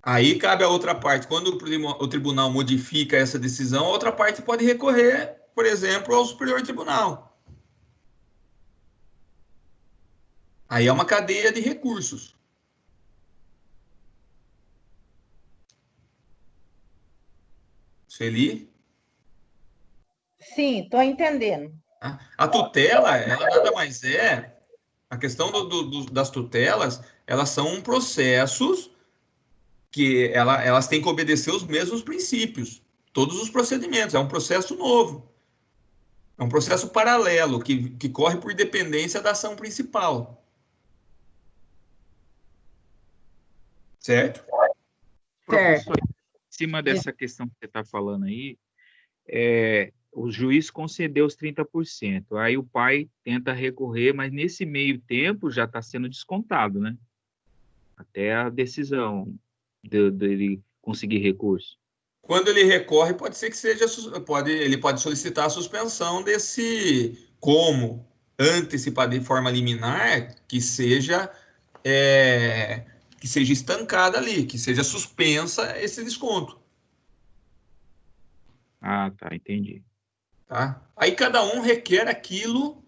Aí cabe a outra parte. Quando o tribunal modifica essa decisão, a outra parte pode recorrer, por exemplo, ao Superior Tribunal. Aí é uma cadeia de recursos. Sueli? Sim, estou entendendo. A tutela, ela nada mais é... A questão das tutelas, elas são processos que elas têm que obedecer os mesmos princípios. Todos os procedimentos. É um processo novo. É um processo paralelo, que corre por dependência da ação principal. Certo? Professor, em cima dessa questão que você está falando aí, o juiz concedeu os 30%, aí o pai tenta recorrer, mas nesse meio tempo já está sendo descontado, né? Até a decisão dele conseguir recurso. Quando ele recorre, pode ser que seja, ele pode solicitar a suspensão desse como antecipado de forma liminar, que seja estancada ali, que seja suspensa esse desconto. Ah, tá, entendi. Tá? Aí cada um requer aquilo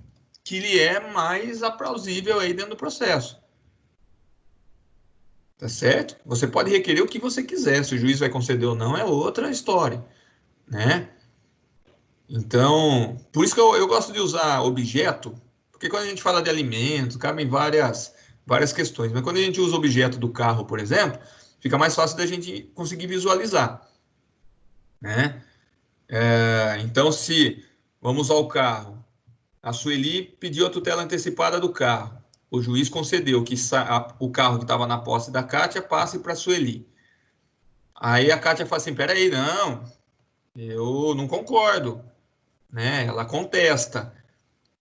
que lhe é mais aplausível aí dentro do processo. Tá certo? Você pode requerer o que você quiser. Se o juiz vai conceder ou não é outra história, né? Então, por isso que eu gosto de usar objeto, porque quando a gente fala de alimentos, cabem várias questões. Mas quando a gente usa objeto do carro, por exemplo, fica mais fácil da gente conseguir visualizar, né? Então, se vamos ao carro, a Sueli pediu a tutela antecipada do carro. O juiz concedeu que o carro que estava na posse da Kátia passe para a Sueli. Aí a Kátia fala assim, peraí, não, eu não concordo. Né? Ela contesta.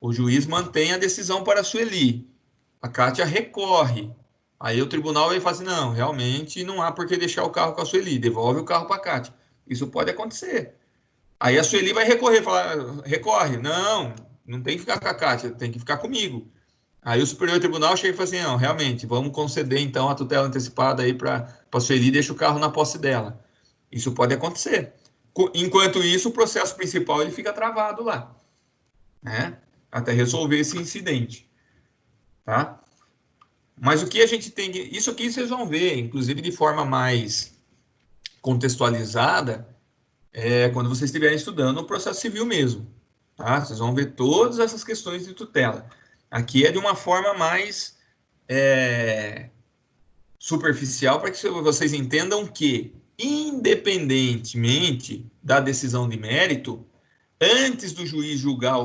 O juiz mantém a decisão para a Sueli. A Kátia recorre. Aí o tribunal vai falar assim, não, realmente não há por que deixar o carro com a Sueli, devolve o carro para a Kátia. Isso pode acontecer. Aí a Sueli vai recorrer, recorre, não tem que ficar com a Kátia, tem que ficar comigo. Aí o Superior Tribunal chega e fala assim, não, realmente, vamos conceder então a tutela antecipada aí para a Sueli e deixa o carro na posse dela. Isso pode acontecer. Enquanto isso, o processo principal ele fica travado lá, né? Até resolver esse incidente, tá? Mas o que a gente tem que... Isso aqui vocês vão ver, inclusive de forma mais contextualizada, quando vocês estiverem estudando o processo civil mesmo, tá? Vocês vão ver todas essas questões de tutela. Aqui é de uma forma mais superficial para que vocês entendam que, independentemente da decisão de mérito, antes do juiz julgar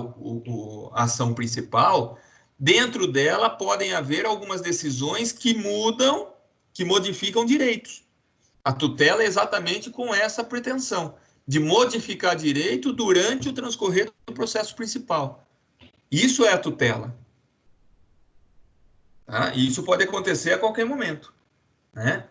a ação principal, dentro dela podem haver algumas decisões que modificam direitos. A tutela é exatamente com essa pretensão, de modificar direito durante o transcorrer do processo principal. Isso é a tutela. Tá? E isso pode acontecer a qualquer momento, né?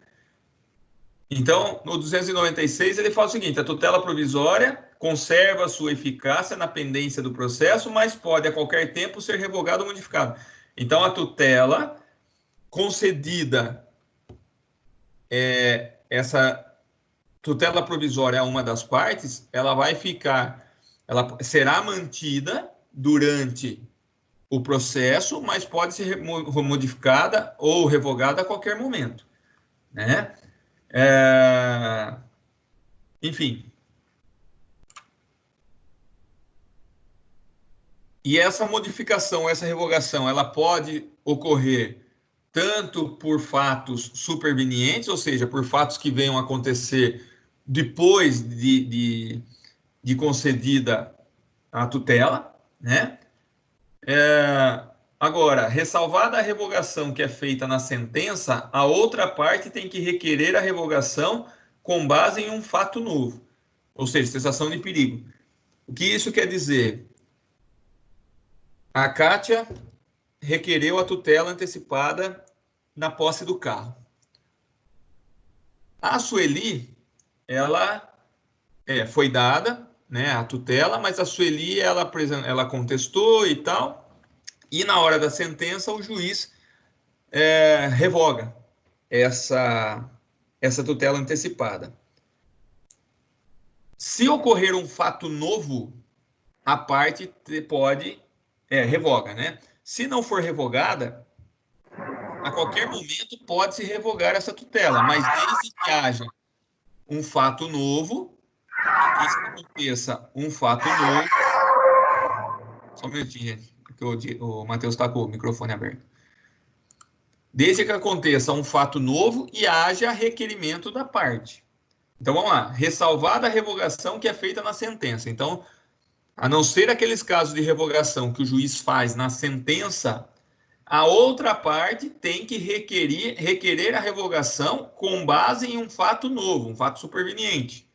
Então, no 296, ele fala o seguinte: a tutela provisória conserva sua eficácia na pendência do processo, mas pode, a qualquer tempo, ser revogada ou modificada. Então, a tutela concedida, essa tutela provisória a uma das partes, ela vai ficar, ela será mantida durante o processo, mas pode ser modificada ou revogada a qualquer momento, né? Enfim. E essa modificação, essa revogação, ela pode ocorrer tanto por fatos supervenientes, ou seja, por fatos que venham a acontecer depois de concedida a tutela, né? Agora, ressalvada a revogação que é feita na sentença, a outra parte tem que requerer a revogação com base em um fato novo, ou seja, cessação de perigo. O que isso quer dizer? A Kátia requereu a tutela antecipada na posse do carro. A Sueli, ela foi dada, né, a tutela, mas a Sueli, ela contestou e tal, e na hora da sentença o juiz revoga essa tutela antecipada. Se ocorrer um fato novo, a parte pode revoga, né? Se não for revogada, a qualquer momento pode se revogar essa tutela, mas desde que haja um fato novo, que aconteça um fato novo. Só um minutinho, gente, porque o Matheus está com o microfone aberto. Desde que aconteça um fato novo e haja requerimento da parte. Então, vamos lá. Ressalvada a revogação que é feita na sentença. Então, a não ser aqueles casos de revogação que o juiz faz na sentença, a outra parte tem que requerer a revogação com base em um fato novo, um fato superveniente.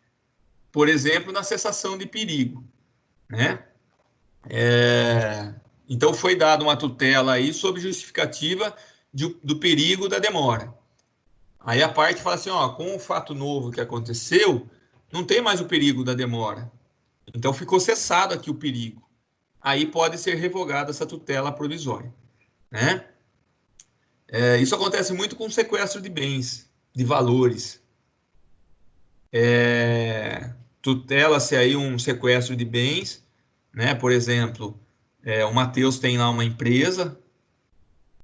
Por exemplo, na cessação de perigo, né? Então, foi dada uma tutela aí sob justificativa do perigo da demora. Aí a parte fala assim, ó, com o fato novo que aconteceu, não tem mais o perigo da demora. Então, ficou cessado aqui o perigo. Aí pode ser revogada essa tutela provisória, né? Isso acontece muito com sequestro de bens, de valores. Tutela-se aí um sequestro de bens, né? Por exemplo, o Matheus tem lá uma empresa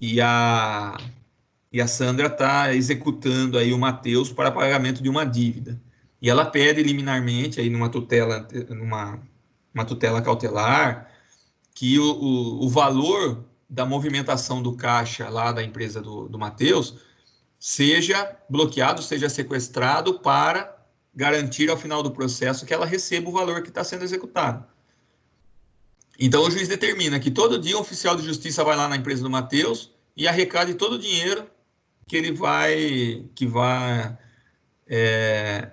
e a Sandra está executando aí o Matheus para pagamento de uma dívida. E ela pede liminarmente aí numa tutela cautelar que o valor da movimentação do caixa lá da empresa do Matheus seja bloqueado, seja sequestrado para garantir ao final do processo que ela receba o valor que está sendo executado. Então, o juiz determina que todo dia um oficial de justiça vai lá na empresa do Matheus e arrecade todo o dinheiro que vai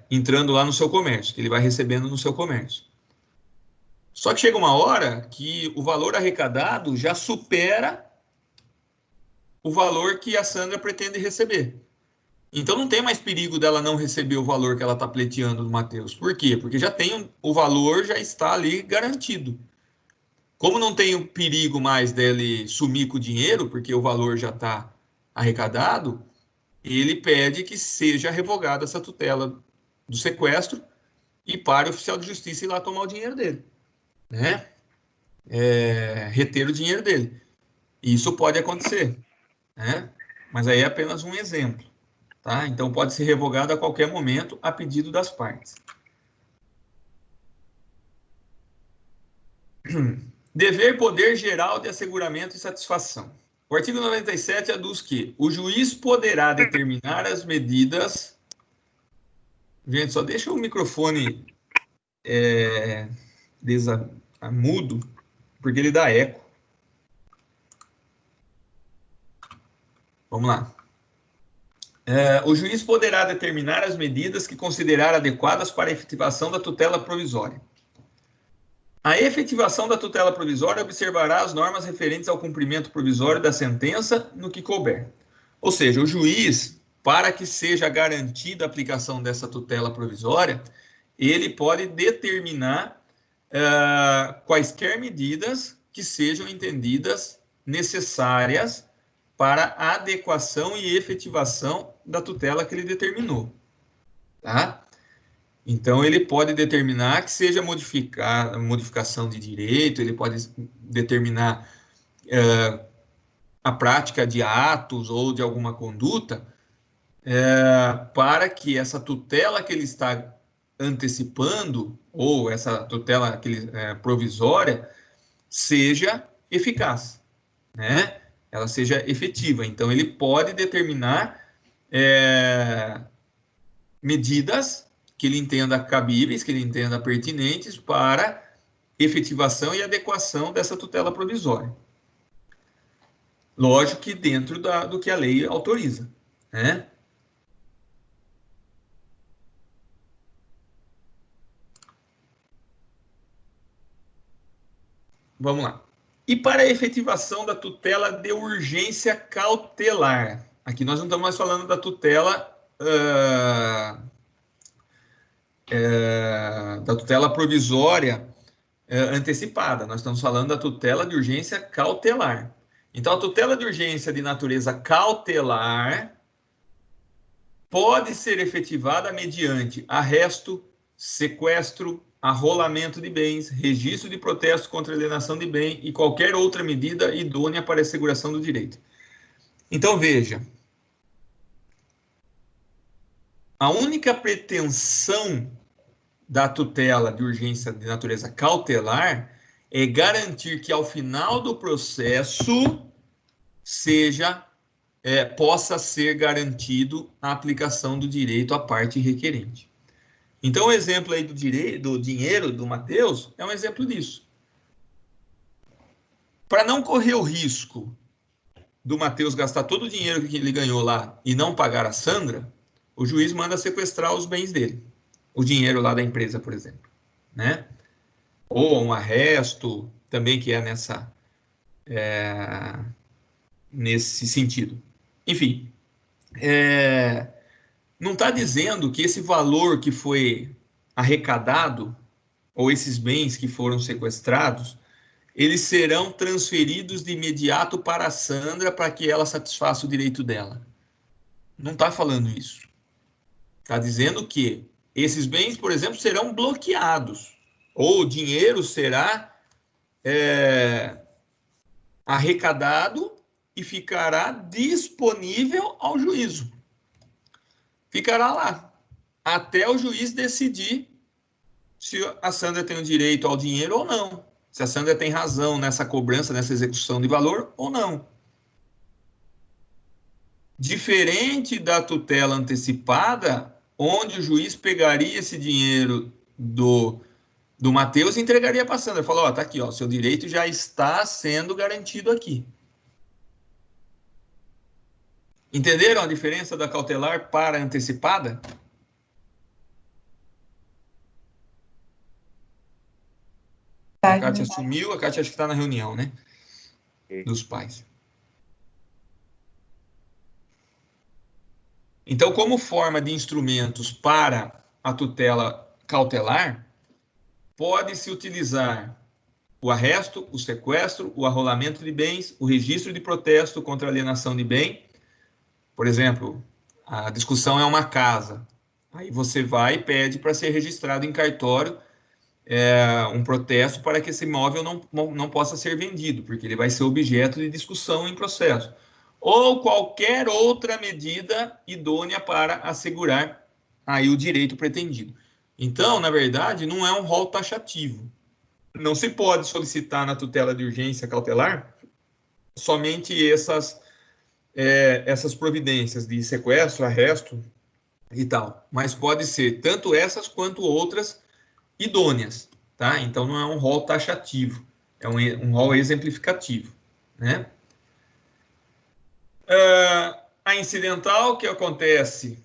entrando lá no seu comércio, que ele vai recebendo no seu comércio. Só que chega uma hora que o valor arrecadado já supera o valor que a Sandra pretende receber. Então, não tem mais perigo dela não receber o valor que ela está pleiteando do Matheus. Por quê? Porque já tem o valor, já está ali garantido. Como não tem o perigo mais dele sumir com o dinheiro, porque o valor já está arrecadado, ele pede que seja revogada essa tutela do sequestro e para o oficial de justiça ir lá tomar o dinheiro dele, né? Reter o dinheiro dele. Isso pode acontecer, né? Mas aí é apenas um exemplo, tá? Então pode ser revogado a qualquer momento a pedido das partes. Dever poder geral de asseguramento e satisfação. O artigo 97 aduz que o juiz poderá determinar as medidas... Gente, só deixa o microfone mudo, porque ele dá eco. Vamos lá. O juiz poderá determinar as medidas que considerar adequadas para a efetivação da tutela provisória. A efetivação da tutela provisória observará as normas referentes ao cumprimento provisório da sentença no que couber. Ou seja, o juiz, para que seja garantida a aplicação dessa tutela provisória, ele pode determinar quaisquer medidas que sejam entendidas necessárias para a adequação e efetivação da tutela que ele determinou. Tá? Então, ele pode determinar que seja modificação de direito, ele pode determinar a prática de atos ou de alguma conduta para que essa tutela que ele está antecipando, ou essa tutela provisória, seja eficaz, né? Ela seja efetiva. Então, ele pode determinar medidas que ele entenda cabíveis, que ele entenda pertinentes para efetivação e adequação dessa tutela provisória. Lógico que dentro do que a lei autoriza, né? Vamos lá. E para a efetivação da tutela de urgência cautelar? Aqui nós não estamos mais falando da tutela provisória antecipada. Nós estamos falando da tutela de urgência cautelar. Então, a tutela de urgência de natureza cautelar pode ser efetivada mediante arresto, sequestro, arrolamento de bens, registro de protesto contra alienação de bem e qualquer outra medida idônea para a asseguração do direito. Então, veja. A única pretensão da tutela de urgência de natureza cautelar é garantir que, ao final do processo, possa ser garantido a aplicação do direito à parte requerente. Então, o exemplo aí do dinheiro do Matheus é um exemplo disso. Para não correr o risco do Matheus gastar todo o dinheiro que ele ganhou lá e não pagar a Sandra, o juiz manda sequestrar os bens dele. O dinheiro lá da empresa, por exemplo. Né? Ou um arresto, também que é nesse sentido. Enfim, não está dizendo que esse valor que foi arrecadado, ou esses bens que foram sequestrados, eles serão transferidos de imediato para a Sandra para que ela satisfaça o direito dela. Não está falando isso. Está dizendo que esses bens, por exemplo, serão bloqueados, ou o dinheiro será arrecadado e ficará disponível ao juízo. Ficará lá, até o juiz decidir se a Sandra tem o direito ao dinheiro ou não. Se a Sandra tem razão nessa cobrança, nessa execução de valor ou não. Diferente da tutela antecipada, onde o juiz pegaria esse dinheiro do Matheus e entregaria para a Sandra. Falou, tá aqui, seu direito já está sendo garantido aqui. Entenderam a diferença da cautelar para a antecipada? A Kátia sumiu, a Kátia acho que está na reunião, né? Dos pais. Então, como forma de instrumentos para a tutela cautelar, pode-se utilizar o arresto, o sequestro, o arrolamento de bens, o registro de protesto contra alienação de bem. Por exemplo, a discussão é uma casa. Aí você vai e pede para ser registrado em cartório um protesto para que esse imóvel não possa ser vendido, porque ele vai ser objeto de discussão em processo. Ou qualquer outra medida idônea para assegurar aí o direito pretendido. Então, na verdade, não é um rol taxativo. Não se pode solicitar na tutela de urgência cautelar somente essas providências de sequestro, arresto e tal. Mas pode ser tanto essas quanto outras idôneas, tá? Então, não é um rol taxativo, é um rol exemplificativo, né? A incidental, que acontece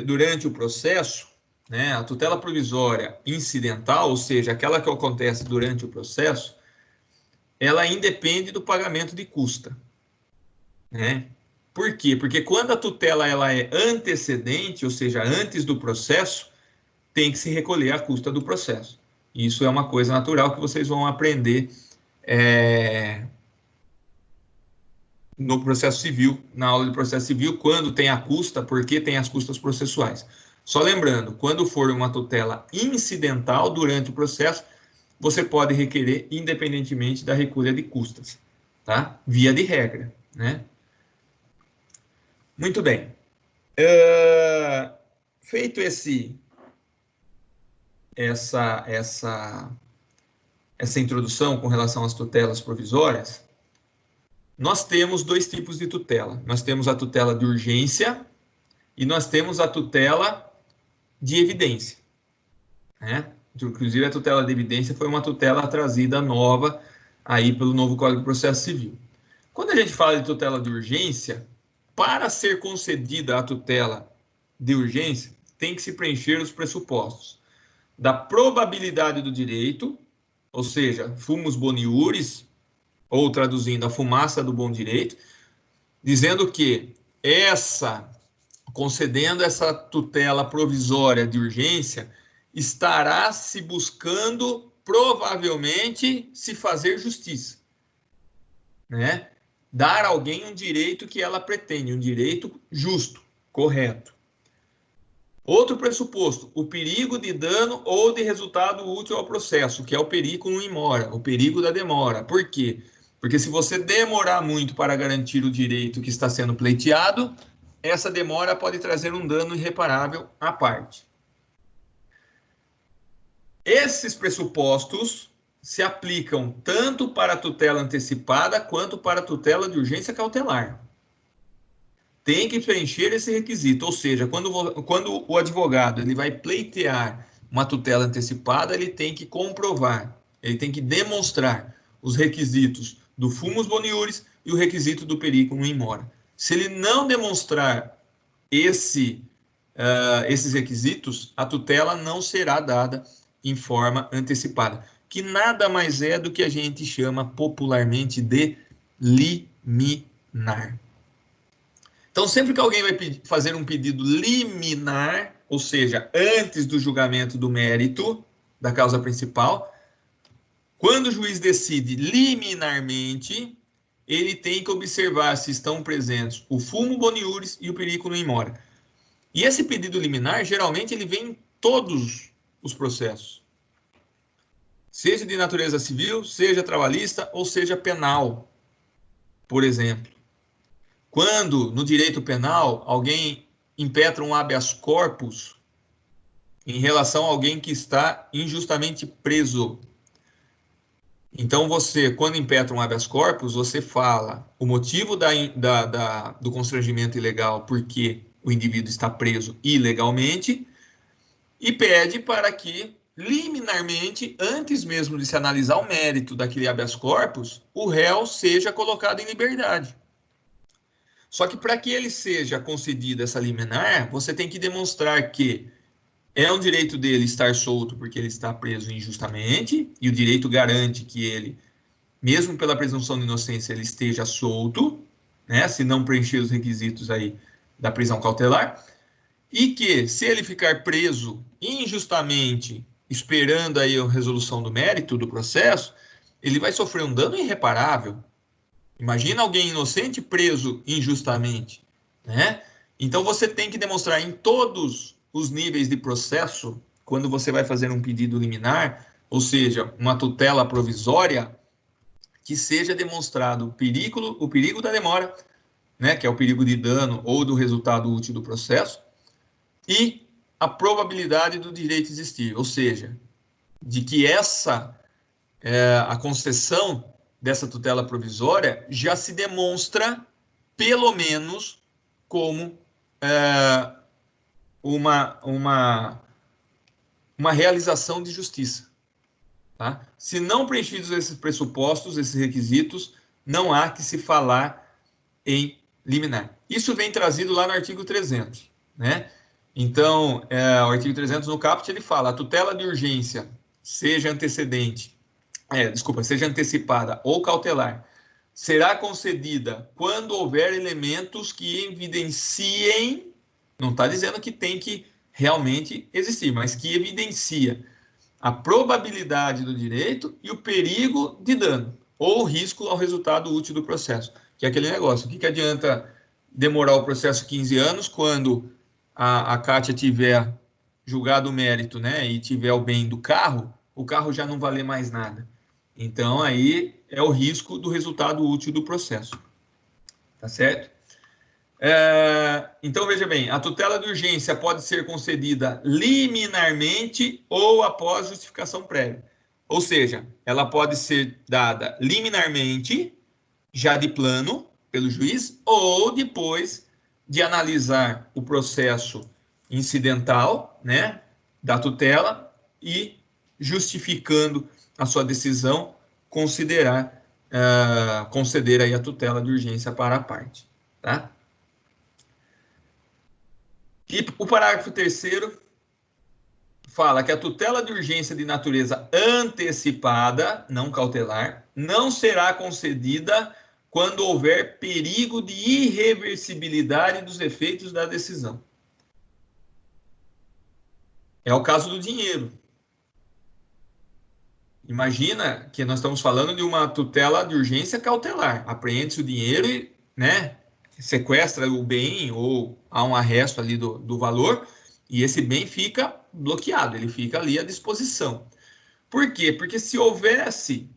durante o processo, né, a tutela provisória incidental, ou seja, aquela que acontece durante o processo, ela independe do pagamento de custa, né? Por quê? Porque quando a tutela ela é antecedente, ou seja, antes do processo, tem que se recolher a custa do processo. Isso é uma coisa natural que vocês vão aprender no processo civil, na aula de processo civil, quando tem a custa, porque tem as custas processuais. Só lembrando, quando for uma tutela incidental durante o processo, você pode requerer independentemente da recolha de custas, tá? Via de regra, né? Muito bem. Feito essa introdução com relação às tutelas provisórias, nós temos dois tipos de tutela. Nós temos a tutela de urgência e nós temos a tutela de evidência, né? Inclusive, a tutela de evidência foi uma tutela trazida nova aí pelo novo Código de Processo Civil. Quando a gente fala de tutela de urgência, para ser concedida a tutela de urgência, tem que se preencher os pressupostos da probabilidade do direito, ou seja, fumus boni iuris, ou traduzindo, a fumaça do bom direito, dizendo que concedendo essa tutela provisória de urgência, estará se buscando, provavelmente, se fazer justiça, né? Dar a alguém um direito que ela pretende, um direito justo, correto. Outro pressuposto, o perigo de dano ou de resultado útil ao processo, que é o periculum in mora, o perigo da demora. Por quê? Porque se você demorar muito para garantir o direito que está sendo pleiteado, essa demora pode trazer um dano irreparável à parte. Esses pressupostos se aplicam tanto para a tutela antecipada quanto para a tutela de urgência cautelar. Tem que preencher esse requisito, ou seja, quando o advogado ele vai pleitear uma tutela antecipada, ele tem que comprovar, ele tem que demonstrar os requisitos do fumus boni iuris e o requisito do periculum in mora. Se ele não demonstrar esses requisitos, a tutela não será dada em forma antecipada, que nada mais é do que a gente chama popularmente de liminar. Então, sempre que alguém vai fazer um pedido liminar, ou seja, antes do julgamento do mérito da causa principal, quando o juiz decide liminarmente, ele tem que observar se estão presentes o fumus boni iuris e o periculum in mora. E esse pedido liminar, geralmente, ele vem em todos os processos. Seja de natureza civil, seja trabalhista ou seja penal, por exemplo. Quando, no direito penal, alguém impetra um habeas corpus em relação a alguém que está injustamente preso. Então, você, quando impetra um habeas corpus, você fala o motivo do constrangimento ilegal porque o indivíduo está preso ilegalmente e pede para que, liminarmente, antes mesmo de se analisar o mérito daquele habeas corpus, o réu seja colocado em liberdade. Só que para que ele seja concedida essa liminar, você tem que demonstrar que é um direito dele estar solto porque ele está preso injustamente, e o direito garante que ele, mesmo pela presunção de inocência, ele esteja solto, né, se não preencher os requisitos aí da prisão cautelar, e que, se ele ficar preso injustamente, esperando aí a resolução do mérito do processo, ele vai sofrer um dano irreparável. Imagina alguém inocente preso injustamente, né? Então, você tem que demonstrar em todos os níveis de processo, quando você vai fazer um pedido liminar, ou seja, uma tutela provisória, que seja demonstrado o perigo da demora, né, que é o perigo de dano ou do resultado útil do processo, e a probabilidade do direito existir, ou seja, de que a concessão dessa tutela provisória já se demonstra, pelo menos, como uma realização de justiça. Tá? Se não preenchidos esses pressupostos, esses requisitos, não há que se falar em liminar. Isso vem trazido lá no artigo 300, né? Então, o artigo 300 no caput, ele fala, a tutela de urgência, seja antecipada ou cautelar, será concedida quando houver elementos que evidenciem, não está dizendo que tem que realmente existir, mas que evidencia a probabilidade do direito e o perigo de dano, ou risco ao resultado útil do processo. Que é aquele negócio, o que adianta demorar o processo 15 anos quando a Kátia tiver julgado o mérito, né, e tiver o bem do carro, o carro já não valer mais nada. Então, aí é o risco do resultado útil do processo. Tá certo? Então, veja bem, a tutela de urgência pode ser concedida liminarmente ou após justificação prévia. Ou seja, ela pode ser dada liminarmente, já de plano, pelo juiz, ou depois de analisar o processo incidental, né, da tutela e justificando a sua decisão, conceder aí a tutela de urgência para a parte, tá? E o parágrafo 3º fala que a tutela de urgência de natureza antecipada, não cautelar, não será concedida quando houver perigo de irreversibilidade dos efeitos da decisão. É o caso do dinheiro. Imagina que nós estamos falando de uma tutela de urgência cautelar. Apreende-se o dinheiro e, né, sequestra o bem ou há um arresto ali do valor e esse bem fica bloqueado, ele fica ali à disposição. Por quê? Porque se houvesse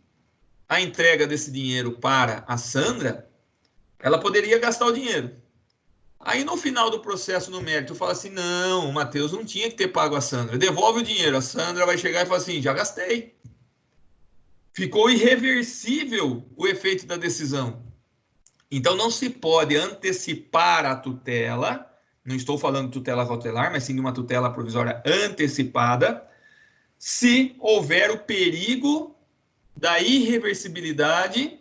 a entrega desse dinheiro para a Sandra, ela poderia gastar o dinheiro. Aí no final do processo no mérito fala assim, não, o Matheus não tinha que ter pago a Sandra, devolve o dinheiro. A Sandra vai chegar e falar assim, já gastei. Ficou irreversível o efeito da decisão. Então não se pode antecipar a tutela, não estou falando de tutela cautelar, mas sim de uma tutela provisória antecipada, se houver o perigo da irreversibilidade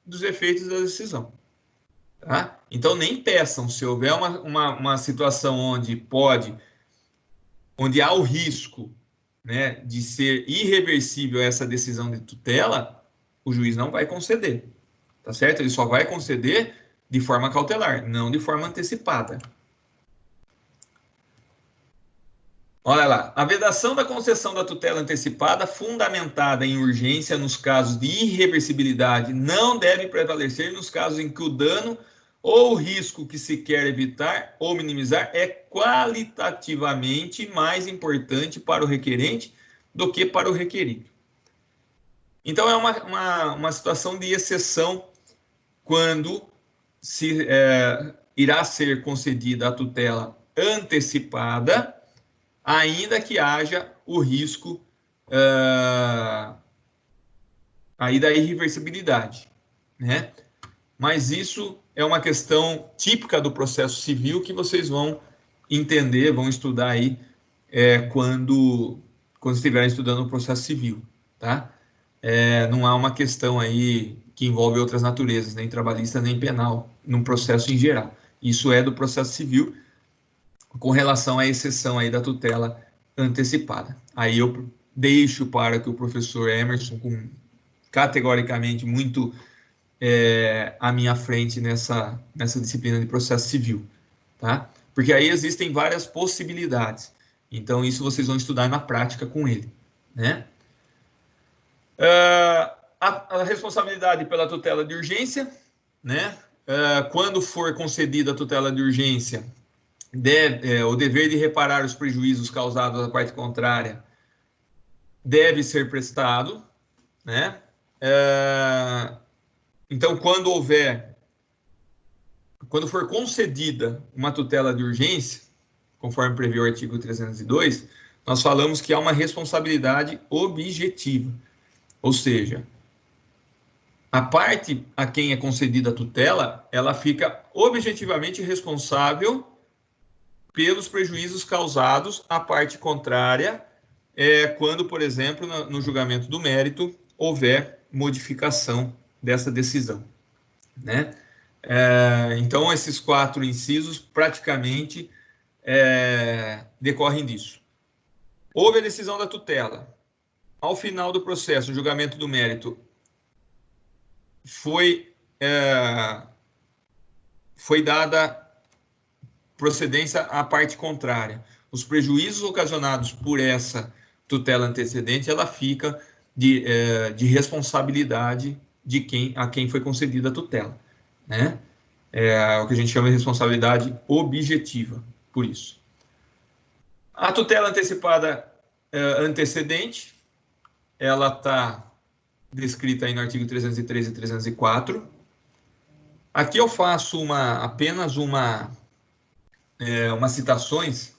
dos efeitos da decisão. Tá? Então, nem peçam, se houver uma situação onde há o risco, né, de ser irreversível essa decisão de tutela, o juiz não vai conceder, tá certo? Ele só vai conceder de forma cautelar, não de forma antecipada. Olha lá, a vedação da concessão da tutela antecipada, fundamentada em urgência nos casos de irreversibilidade, não deve prevalecer nos casos em que o dano ou o risco que se quer evitar ou minimizar é qualitativamente mais importante para o requerente do que para o requerido. Então, é uma situação de exceção quando irá ser concedida a tutela antecipada, ainda que haja o risco aí da irreversibilidade, né? Mas isso é uma questão típica do processo civil que vocês vão entender, vão estudar aí quando estiverem estudando o processo civil, tá? Não há uma questão aí que envolve outras naturezas, nem trabalhista, nem penal, num processo em geral. Isso é do processo civil, com relação à exceção aí da tutela antecipada. Aí eu deixo para que o professor Emerson, categoricamente muito à minha frente nessa disciplina de processo civil, tá? Porque aí existem várias possibilidades. Então, isso vocês vão estudar na prática com ele, né? A responsabilidade pela tutela de urgência, né? Quando for concedida a tutela de urgência, o dever de reparar os prejuízos causados à parte contrária deve ser prestado, né? Então, quando for concedida uma tutela de urgência, conforme prevê o artigo 302, nós falamos que há uma responsabilidade objetiva, ou seja, a parte a quem é concedida a tutela, ela fica objetivamente responsável pelos prejuízos causados à parte contrária, quando, por exemplo, no julgamento do mérito, houver modificação dessa decisão, né? Então, esses 4 incisos praticamente decorrem disso. Houve a decisão da tutela. Ao final do processo, o julgamento do mérito foi dada procedência à parte contrária. Os prejuízos ocasionados por essa tutela antecedente, ela fica de responsabilidade a quem foi concedida a tutela, né? É o que a gente chama de responsabilidade objetiva, por isso. A tutela antecipada antecedente, ela está descrita aí no artigo 303 e 304. Aqui eu faço apenas umas citações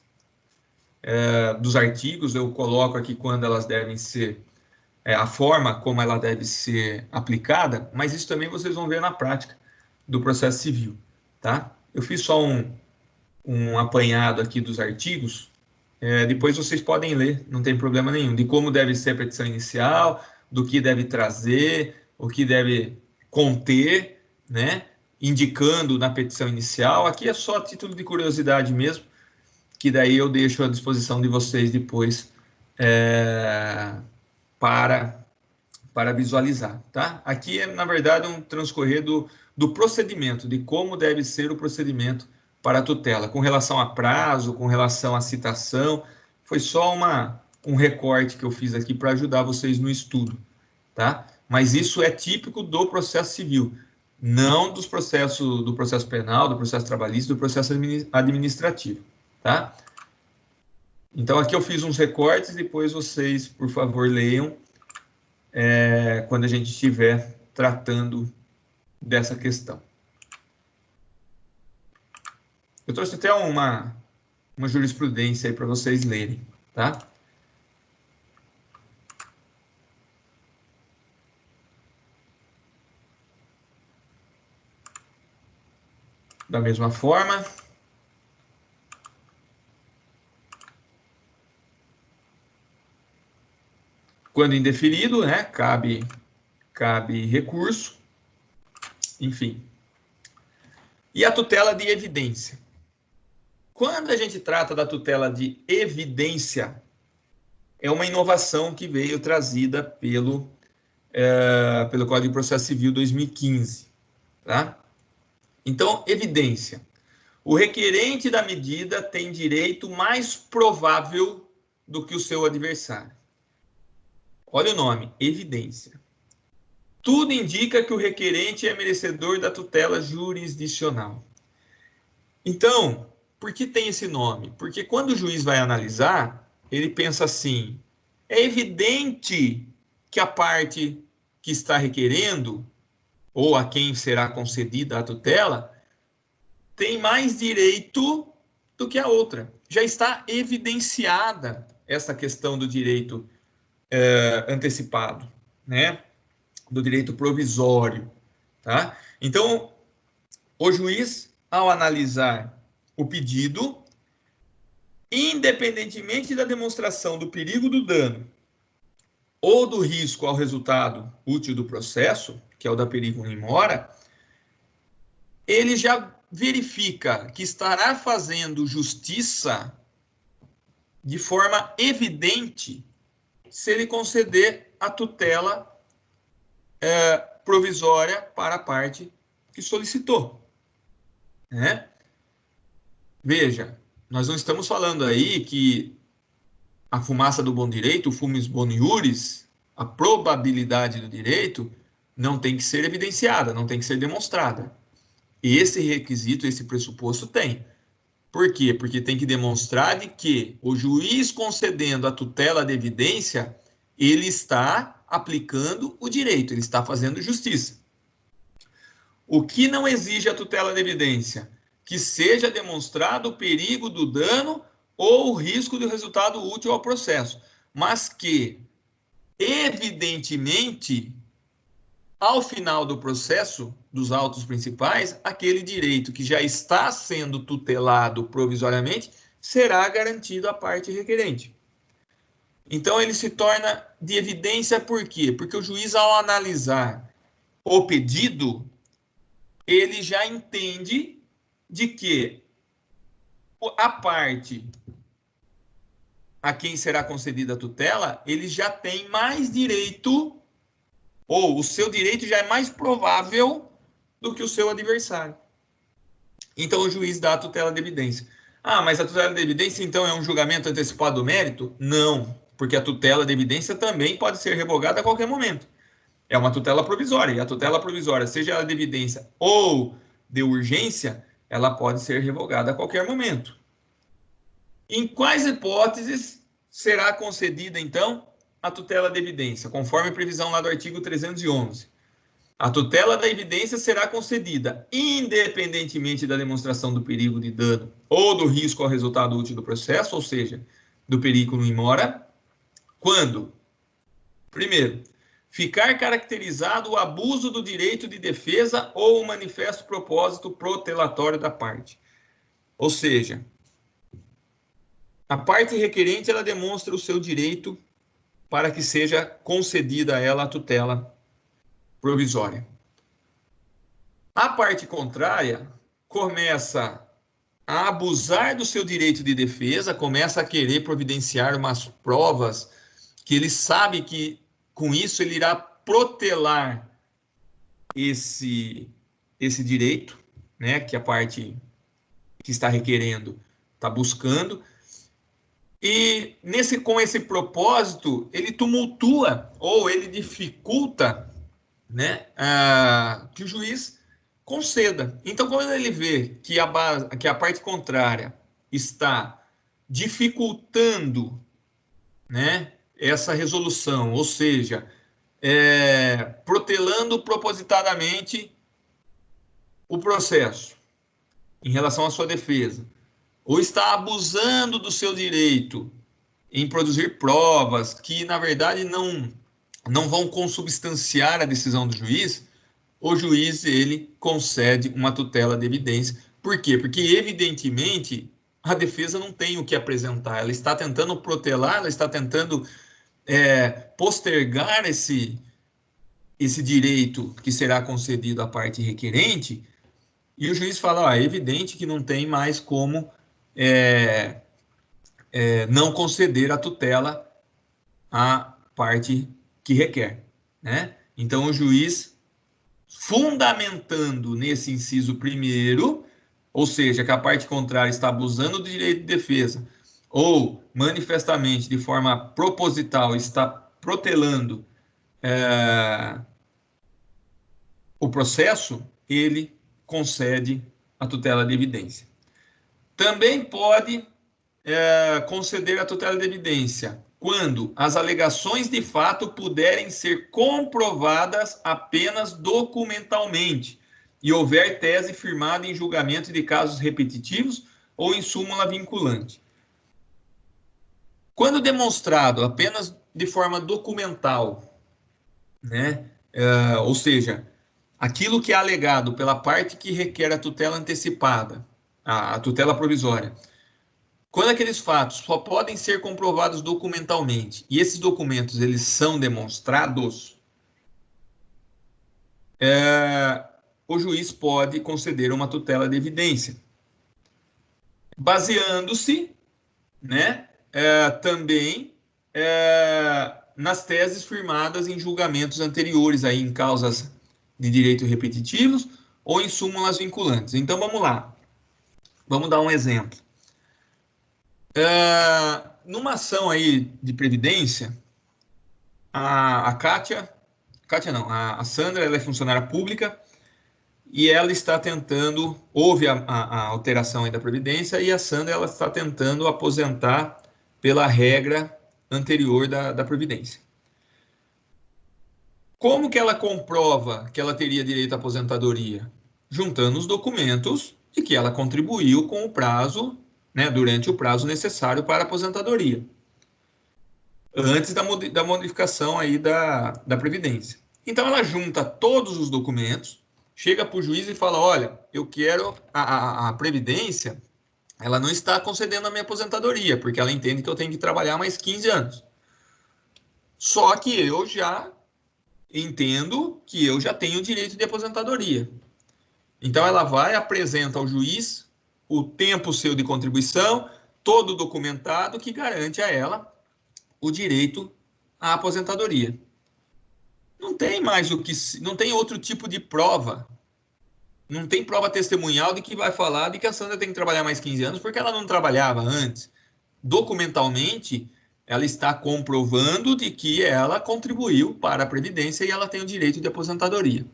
dos artigos, eu coloco aqui quando elas devem ser, a forma como ela deve ser aplicada, mas isso também vocês vão ver na prática do processo civil, tá? Eu fiz só um apanhado aqui dos artigos, depois vocês podem ler, não tem problema nenhum, de como deve ser a petição inicial, do que deve trazer, o que deve conter, né? Indicando na petição inicial. Aqui é só título de curiosidade mesmo, que daí eu deixo à disposição de vocês depois para visualizar, tá? Aqui é, na verdade, um transcorrer do procedimento, de como deve ser o procedimento para a tutela, com relação a prazo, com relação à citação. Foi só um recorte que eu fiz aqui para ajudar vocês no estudo, tá? Mas isso é típico do processo civil, não do processo penal, do processo trabalhista, do processo administrativo, tá? Então, aqui eu fiz uns recortes, depois vocês, por favor, leiam quando a gente estiver tratando dessa questão. Eu trouxe até uma jurisprudência aí para vocês lerem, tá? Da mesma forma, quando indeferido, né, cabe recurso, enfim. E a tutela de evidência. Quando a gente trata da tutela de evidência, é uma inovação que veio trazida pelo Código de Processo Civil 2015, tá? Então, evidência. O requerente da medida tem direito mais provável do que o seu adversário. Olha o nome, evidência. Tudo indica que o requerente é merecedor da tutela jurisdicional. Então, por que tem esse nome? Porque quando o juiz vai analisar, ele pensa assim: é evidente que a parte que está requerendo, ou a quem será concedida a tutela, tem mais direito do que a outra. Já está evidenciada essa questão do direito antecipado, né? Do direito provisório, tá? Então, o juiz, ao analisar o pedido, independentemente da demonstração do perigo do dano ou do risco ao resultado útil do processo, que é o da perigo in mora, ele já verifica que estará fazendo justiça de forma evidente se ele conceder a tutela provisória para a parte que solicitou, né? Veja, nós não estamos falando aí que a fumaça do bom direito, o fumus boni iuris, a probabilidade do direito, não tem que ser evidenciada, não tem que ser demonstrada. Esse requisito, esse pressuposto tem. Por quê? Porque tem que demonstrar de que o juiz concedendo a tutela de evidência, ele está aplicando o direito, ele está fazendo justiça. O que não exige a tutela de evidência? Que seja demonstrado o perigo do dano ou o risco do resultado útil ao processo, mas que, evidentemente, ao final do processo, dos autos principais, aquele direito que já está sendo tutelado provisoriamente será garantido à parte requerente. Então, ele se torna de evidência por quê? Porque o juiz, ao analisar o pedido, ele já entende de que a parte a quem será concedida a tutela, ele já tem mais direito, ou o seu direito já é mais provável do que o seu adversário. Então, o juiz dá a tutela de evidência. Ah, mas a tutela de evidência, então, é um julgamento antecipado do mérito? Não, porque a tutela de evidência também pode ser revogada a qualquer momento. É uma tutela provisória, e a tutela provisória, seja ela de evidência ou de urgência, ela pode ser revogada a qualquer momento. Em quais hipóteses será concedida, então, a tutela de evidência? Conforme previsão lá do artigo 311. A tutela da evidência será concedida independentemente da demonstração do perigo de dano ou do risco ao resultado útil do processo, ou seja, do perigo in mora, quando, primeiro, ficar caracterizado o abuso do direito de defesa ou o manifesto propósito protelatório da parte. Ou seja, a parte requerente, ela demonstra o seu direito para que seja concedida a ela a tutela provisória. A parte contrária começa a abusar do seu direito de defesa, começa a querer providenciar umas provas que ele sabe que, com isso, ele irá protelar esse direito, né, que a parte que está requerendo está buscando. E com esse propósito, ele tumultua ou ele dificulta, né, que o juiz conceda. Então, quando ele vê que a parte contrária está dificultando, né, essa resolução, ou seja, protelando propositadamente o processo em relação à sua defesa, ou está abusando do seu direito em produzir provas que, na verdade, não vão consubstanciar a decisão do juiz, o juiz, ele concede uma tutela de evidência. Por quê? Porque, evidentemente, a defesa não tem o que apresentar. Ela está tentando protelar, ela está tentando postergar esse direito que será concedido à parte requerente, e o juiz fala, é evidente que não tem mais como não conceder a tutela à parte que requer, né? Então, o juiz, fundamentando nesse inciso primeiro, ou seja, que a parte contrária está abusando do direito de defesa, ou manifestamente, de forma proposital, está protelando o processo, ele concede a tutela de evidência. Também pode conceder a tutela de evidência quando as alegações de fato puderem ser comprovadas apenas documentalmente e houver tese firmada em julgamento de casos repetitivos ou em súmula vinculante. Quando demonstrado apenas de forma documental, né, ou seja, aquilo que é alegado pela parte que requer a tutela antecipada, a tutela provisória, quando aqueles fatos só podem ser comprovados documentalmente e esses documentos eles são demonstrados, o juiz pode conceder uma tutela de evidência, baseando-se, né, também nas teses firmadas em julgamentos anteriores, aí, em causas de direito repetitivos ou em súmulas vinculantes. Então, vamos lá. Vamos dar um exemplo. Numa ação aí de previdência, a Sandra, ela é funcionária pública e ela está tentando, houve a alteração aí da previdência e a Sandra, ela está tentando aposentar pela regra anterior da previdência. Como que ela comprova que ela teria direito à aposentadoria? Juntando os documentos de que ela contribuiu com o prazo, né, durante o prazo necessário para a aposentadoria, antes da modificação aí da Previdência. Então, ela junta todos os documentos, chega para o juiz e fala, olha, eu quero a Previdência, ela não está concedendo a minha aposentadoria, porque ela entende que eu tenho que trabalhar mais 15 anos. Só que eu já entendo que eu já tenho direito de aposentadoria. Então, ela vai, apresenta ao juiz o tempo seu de contribuição, todo documentado, que garante a ela o direito à aposentadoria. Não tem mais não tem outro tipo de prova. Não tem prova testemunhal de que vai falar de que a Sandra tem que trabalhar mais 15 anos porque ela não trabalhava antes. Documentalmente, ela está comprovando de que ela contribuiu para a Previdência e ela tem o direito de aposentadoria.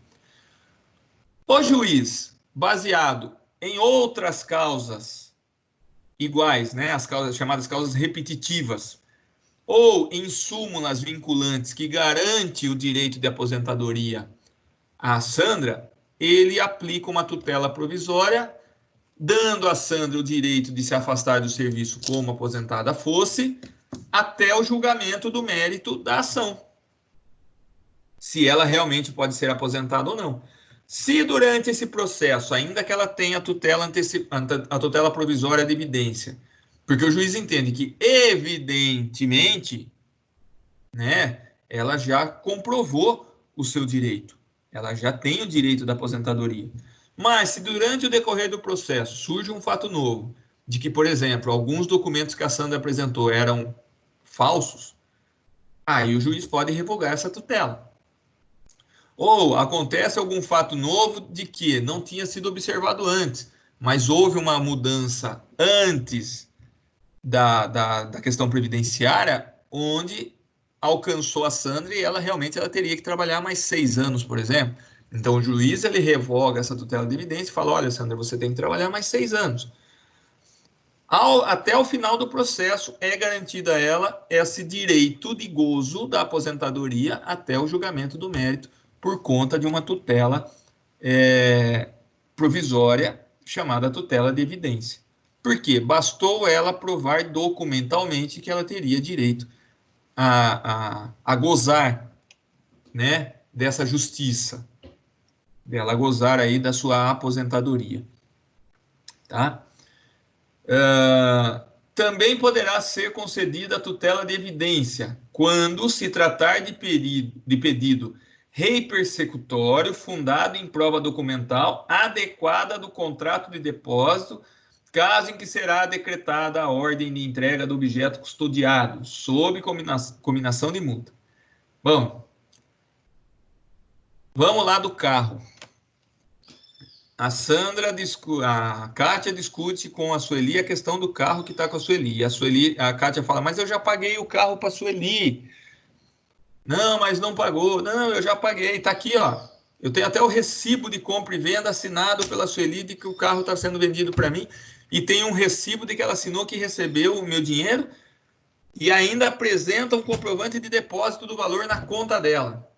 O juiz, baseado em outras causas iguais, né, as causas chamadas causas repetitivas, ou em súmulas vinculantes que garante o direito de aposentadoria à Sandra, ele aplica uma tutela provisória, dando a Sandra o direito de se afastar do serviço como aposentada fosse, até o julgamento do mérito da ação. Se ela realmente pode ser aposentada ou não. Se durante esse processo, ainda que ela tenha a tutela provisória de evidência, porque o juiz entende que, evidentemente, né, ela já comprovou o seu direito, ela já tem o direito da aposentadoria. Mas se durante o decorrer do processo surge um fato novo, de que, por exemplo, alguns documentos que a Sandra apresentou eram falsos, aí o juiz pode revogar essa tutela. Ou acontece algum fato novo de que não tinha sido observado antes, mas houve uma mudança antes da questão previdenciária, onde alcançou a Sandra e ela realmente teria que trabalhar mais 6 anos, por exemplo. Então o juiz ele revoga essa tutela de evidência e fala, olha, Sandra, você tem que trabalhar mais 6 anos. Até o final do processo é garantida a ela esse direito de gozo da aposentadoria até o julgamento do mérito, por conta de uma tutela provisória chamada tutela de evidência. Por quê? Bastou ela provar documentalmente que ela teria direito a gozar, né, dessa justiça, dela gozar aí da sua aposentadoria. Tá? Também poderá ser concedida a tutela de evidência quando se tratar de pedido rei persecutório fundado em prova documental adequada do contrato de depósito, caso em que será decretada a ordem de entrega do objeto custodiado, sob cominação de multa. Bom, vamos lá do carro. A Kátia discute com a Sueli a questão do carro que está com a Sueli. A Kátia fala, mas eu já paguei o carro para a Sueli. Não, mas não pagou. Não, eu já paguei. Está aqui, ó. Eu tenho até o recibo de compra e venda assinado pela Sueli de que o carro está sendo vendido para mim. E tem um recibo de que ela assinou que recebeu o meu dinheiro. E ainda apresenta um comprovante de depósito do valor na conta dela.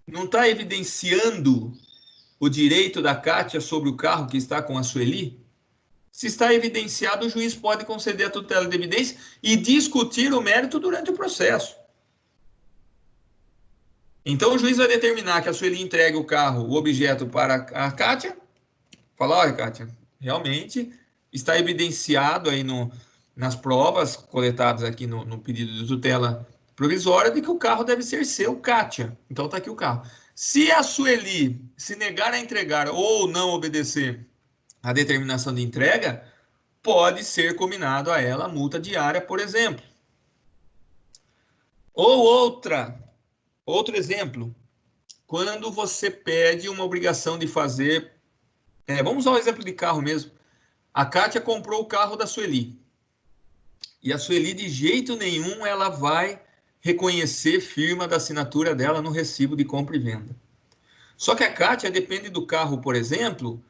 Não está evidenciando o direito da Kátia sobre o carro que está com a Sueli? Se está evidenciado, o juiz pode conceder a tutela de evidência e discutir o mérito durante o processo. Então, o juiz vai determinar que a Sueli entregue o carro, o objeto, para a Kátia. Fala, olha, Kátia, realmente está evidenciado aí nas provas coletadas aqui no pedido de tutela provisória de que o carro deve ser seu, Kátia. Então, está aqui o carro. Se a Sueli se negar a entregar ou não obedecer a determinação de entrega, pode ser combinado a ela a multa diária, por exemplo. Ou outro exemplo, quando você pede uma obrigação de fazer... vamos usar o exemplo de carro mesmo. A Kátia comprou o carro da Sueli. E a Sueli, de jeito nenhum, ela vai reconhecer firma da assinatura dela no recibo de compra e venda. Só que a Kátia depende do carro, por exemplo...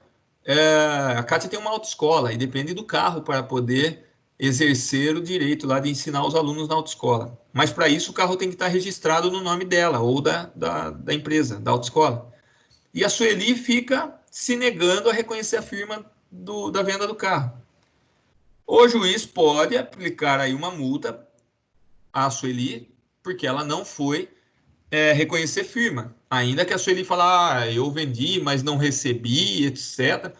a Kátia tem uma autoescola e depende do carro para poder exercer o direito lá de ensinar os alunos na autoescola. Mas para isso o carro tem que estar registrado no nome dela ou da empresa, da autoescola. E a Sueli fica se negando a reconhecer a firma da venda do carro. O juiz pode aplicar aí uma multa à Sueli porque ela não foi reconhecer firma. Ainda que a Sueli fale, eu vendi, mas não recebi, etc.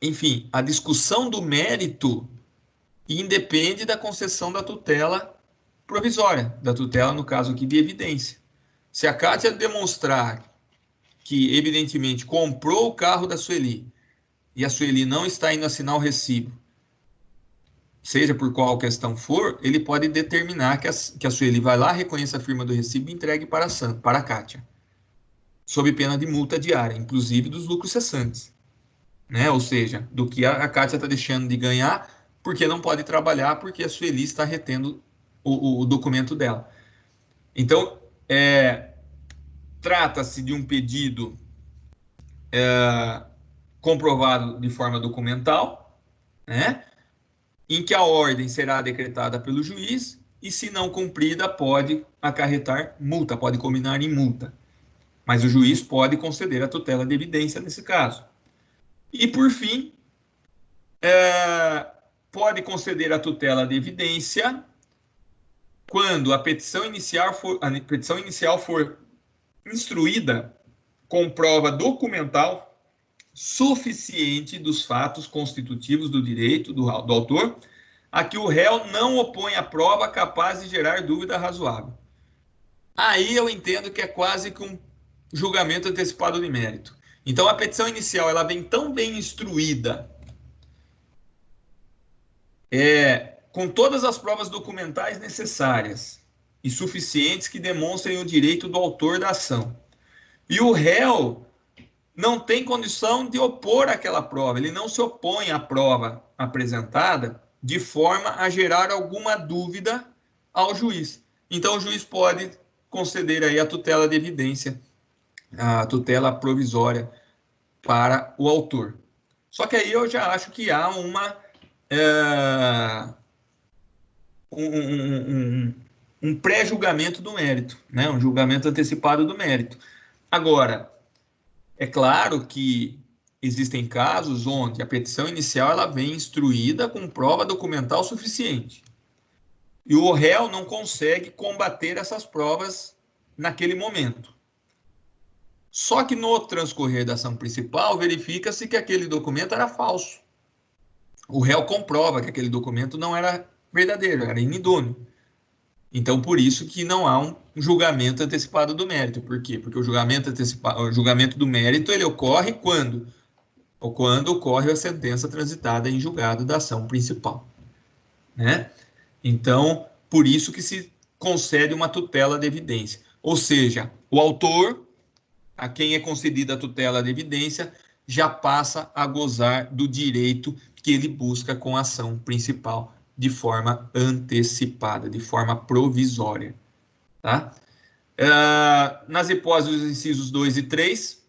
Enfim, a discussão do mérito independe da concessão da tutela provisória, da tutela, no caso aqui, de evidência. Se a Kátia demonstrar que, evidentemente, comprou o carro da Sueli e a Sueli não está indo assinar o recibo, seja por qual questão for, ele pode determinar que a Sueli vai lá, reconheça a firma do recibo e entregue para a Kátia, sob pena de multa diária, inclusive dos lucros cessantes, né? Ou seja, do que a Kátia está deixando de ganhar porque não pode trabalhar, porque a Sueli está retendo o documento dela. Então, trata-se de um pedido comprovado de forma documental, né? Em que a ordem será decretada pelo juiz e, se não cumprida, pode acarretar multa, pode culminar em multa. Mas o juiz pode conceder a tutela de evidência nesse caso. E, por fim, pode conceder a tutela de evidência quando a petição inicial for instruída com prova documental suficiente dos fatos constitutivos do direito do autor, a que o réu não opõe a prova capaz de gerar dúvida razoável. Aí eu entendo que é quase que um julgamento antecipado de mérito. Então, a petição inicial ela vem tão bem instruída, com todas as provas documentais necessárias e suficientes que demonstrem o direito do autor da ação. E o réu não tem condição de opor aquela prova, ele não se opõe à prova apresentada de forma a gerar alguma dúvida ao juiz. Então, o juiz pode conceder aí a tutela de evidência, a tutela provisória para o autor. Só que aí eu já acho que há um pré-julgamento do mérito, né? Um julgamento antecipado do mérito. Agora, é claro que existem casos onde a petição inicial ela vem instruída com prova documental suficiente. E o réu não consegue combater essas provas naquele momento. Só que no transcorrer da ação principal, verifica-se que aquele documento era falso. O réu comprova que aquele documento não era verdadeiro, era inidôneo. Então, por isso que não há um julgamento antecipado do mérito. Por quê? Porque o julgamento do mérito ele ocorre quando ocorre a sentença transitada em julgado da ação principal, né? Então, por isso que se concede uma tutela de evidência. Ou seja, o autor, a quem é concedida a tutela de evidência, já passa a gozar do direito que ele busca com a ação principal de forma antecipada, de forma provisória, tá? Nas hipóteses dos incisos 2 e 3,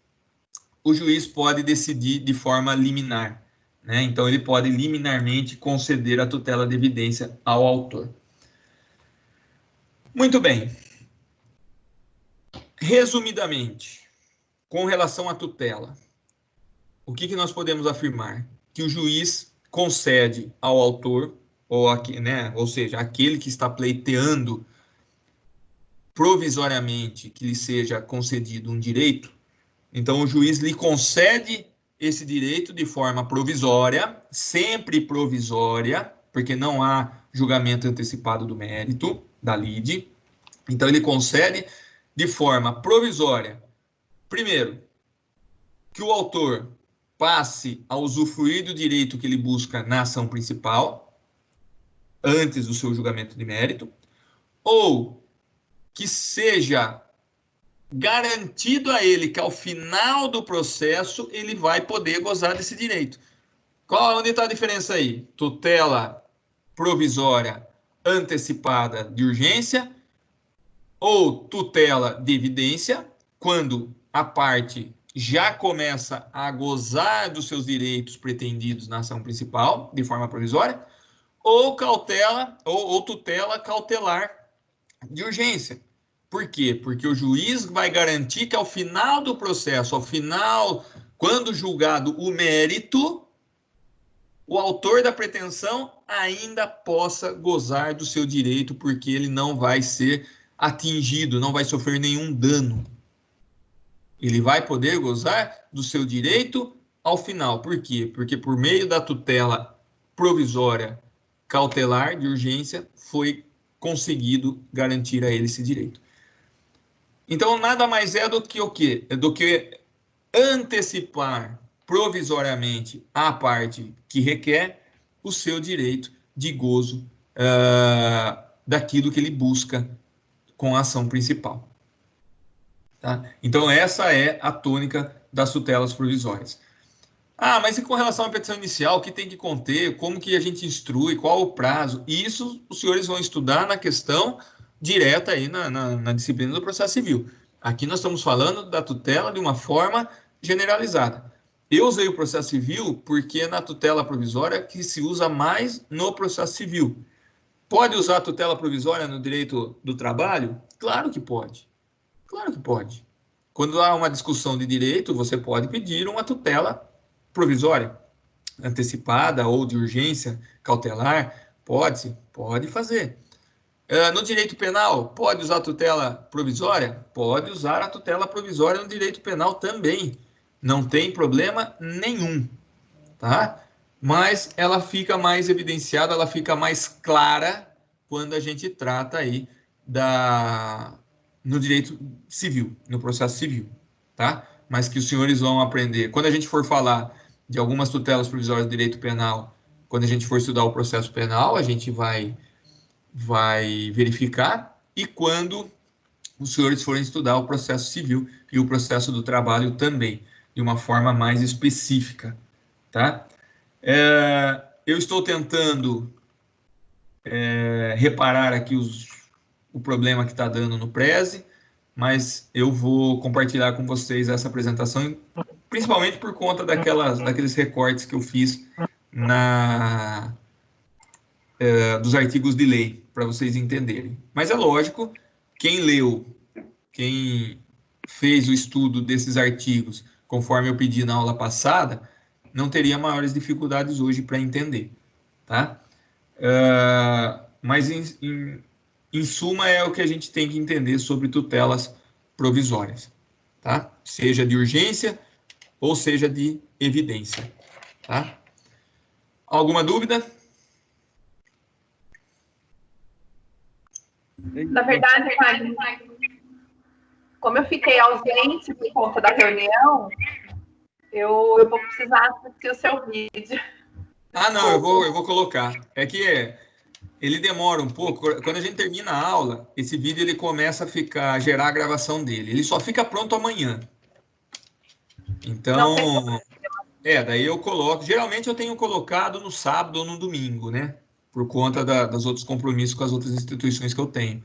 o juiz pode decidir de forma liminar, né? Então, ele pode liminarmente conceder a tutela de evidência ao autor. Muito bem. Resumidamente, com relação à tutela, o que nós podemos afirmar? Que o juiz concede ao autor, ou seja, aquele que está pleiteando provisoriamente que lhe seja concedido um direito, então o juiz lhe concede esse direito de forma provisória, sempre provisória, porque não há julgamento antecipado do mérito da lide. Então ele concede de forma provisória, primeiro, que o autor passe a usufruir do direito que ele busca na ação principal, antes do seu julgamento de mérito, ou que seja garantido a ele que ao final do processo ele vai poder gozar desse direito. Onde está a diferença aí? Tutela provisória antecipada de urgência ou tutela de evidência, quando a parte já começa a gozar dos seus direitos pretendidos na ação principal, de forma provisória, ou tutela cautelar de urgência. Por quê? Porque o juiz vai garantir que ao final do processo, quando julgado o mérito, o autor da pretensão ainda possa gozar do seu direito, porque ele não vai ser atingido, não vai sofrer nenhum dano. Ele vai poder gozar do seu direito ao final. Por quê? Porque por meio da tutela provisória cautelar de urgência foi conseguido garantir a ele esse direito. Então, nada mais é do que o quê? Do que antecipar provisoriamente a parte que requer o seu direito de gozo daquilo que ele busca com a ação principal. Tá? Então, essa é a tônica das tutelas provisórias. Ah, mas e com relação à petição inicial, o que tem que conter, como que a gente instrui, qual o prazo? Isso os senhores vão estudar na questão direta aí na disciplina do processo civil. Aqui nós estamos falando da tutela de uma forma generalizada. Eu usei o processo civil porque é na tutela provisória que se usa mais no processo civil. Pode usar a tutela provisória no direito do trabalho? Claro que pode. Claro que pode. Quando há uma discussão de direito, você pode pedir uma tutela provisória, antecipada ou de urgência cautelar, pode fazer. No direito penal, pode usar a tutela provisória? Pode usar a tutela provisória no direito penal também. Não tem problema nenhum, tá? Mas ela fica mais evidenciada, ela fica mais clara quando a gente trata aí no direito civil, no processo civil, tá? Mas que os senhores vão aprender. Quando a gente for falar de algumas tutelas provisórias do direito penal, quando a gente for estudar o processo penal, a gente vai verificar, e quando os senhores forem estudar o processo civil e o processo do trabalho também, de uma forma mais específica, tá? Eu estou tentando reparar aqui o problema que está dando no Prezi, mas eu vou compartilhar com vocês essa apresentação, principalmente por conta daqueles recortes que eu fiz dos artigos de lei, para vocês entenderem. Mas é lógico, quem leu, quem fez o estudo desses artigos, conforme eu pedi na aula passada, não teria maiores dificuldades hoje para entender, tá? Mas, em suma, é o que a gente tem que entender sobre tutelas provisórias, tá? Seja de urgência ou seja de evidência, tá? Alguma dúvida? Na verdade, Wagner, como eu fiquei ausente por conta da reunião, eu vou precisar assistir o seu vídeo. Ah, não, eu vou colocar. É que ele demora um pouco. Quando a gente termina a aula, esse vídeo ele começa a gerar a gravação dele. Ele só fica pronto amanhã. Então, daí eu coloco. Geralmente eu tenho colocado no sábado ou no domingo, né? Por conta dos outros compromissos com as outras instituições que eu tenho.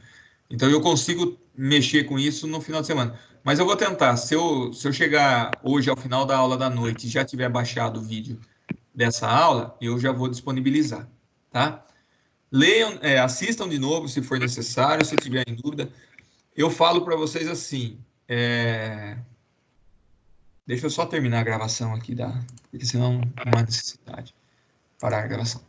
Então eu consigo mexer com isso no final de semana. Mas eu vou tentar. Se eu chegar hoje ao final da aula da noite e já tiver baixado o vídeo dessa aula, eu já vou disponibilizar, tá? Leiam, assistam de novo se for necessário, se tiverem dúvida. Eu falo para vocês assim, deixa eu só terminar a gravação aqui, porque senão não há necessidade de parar a gravação.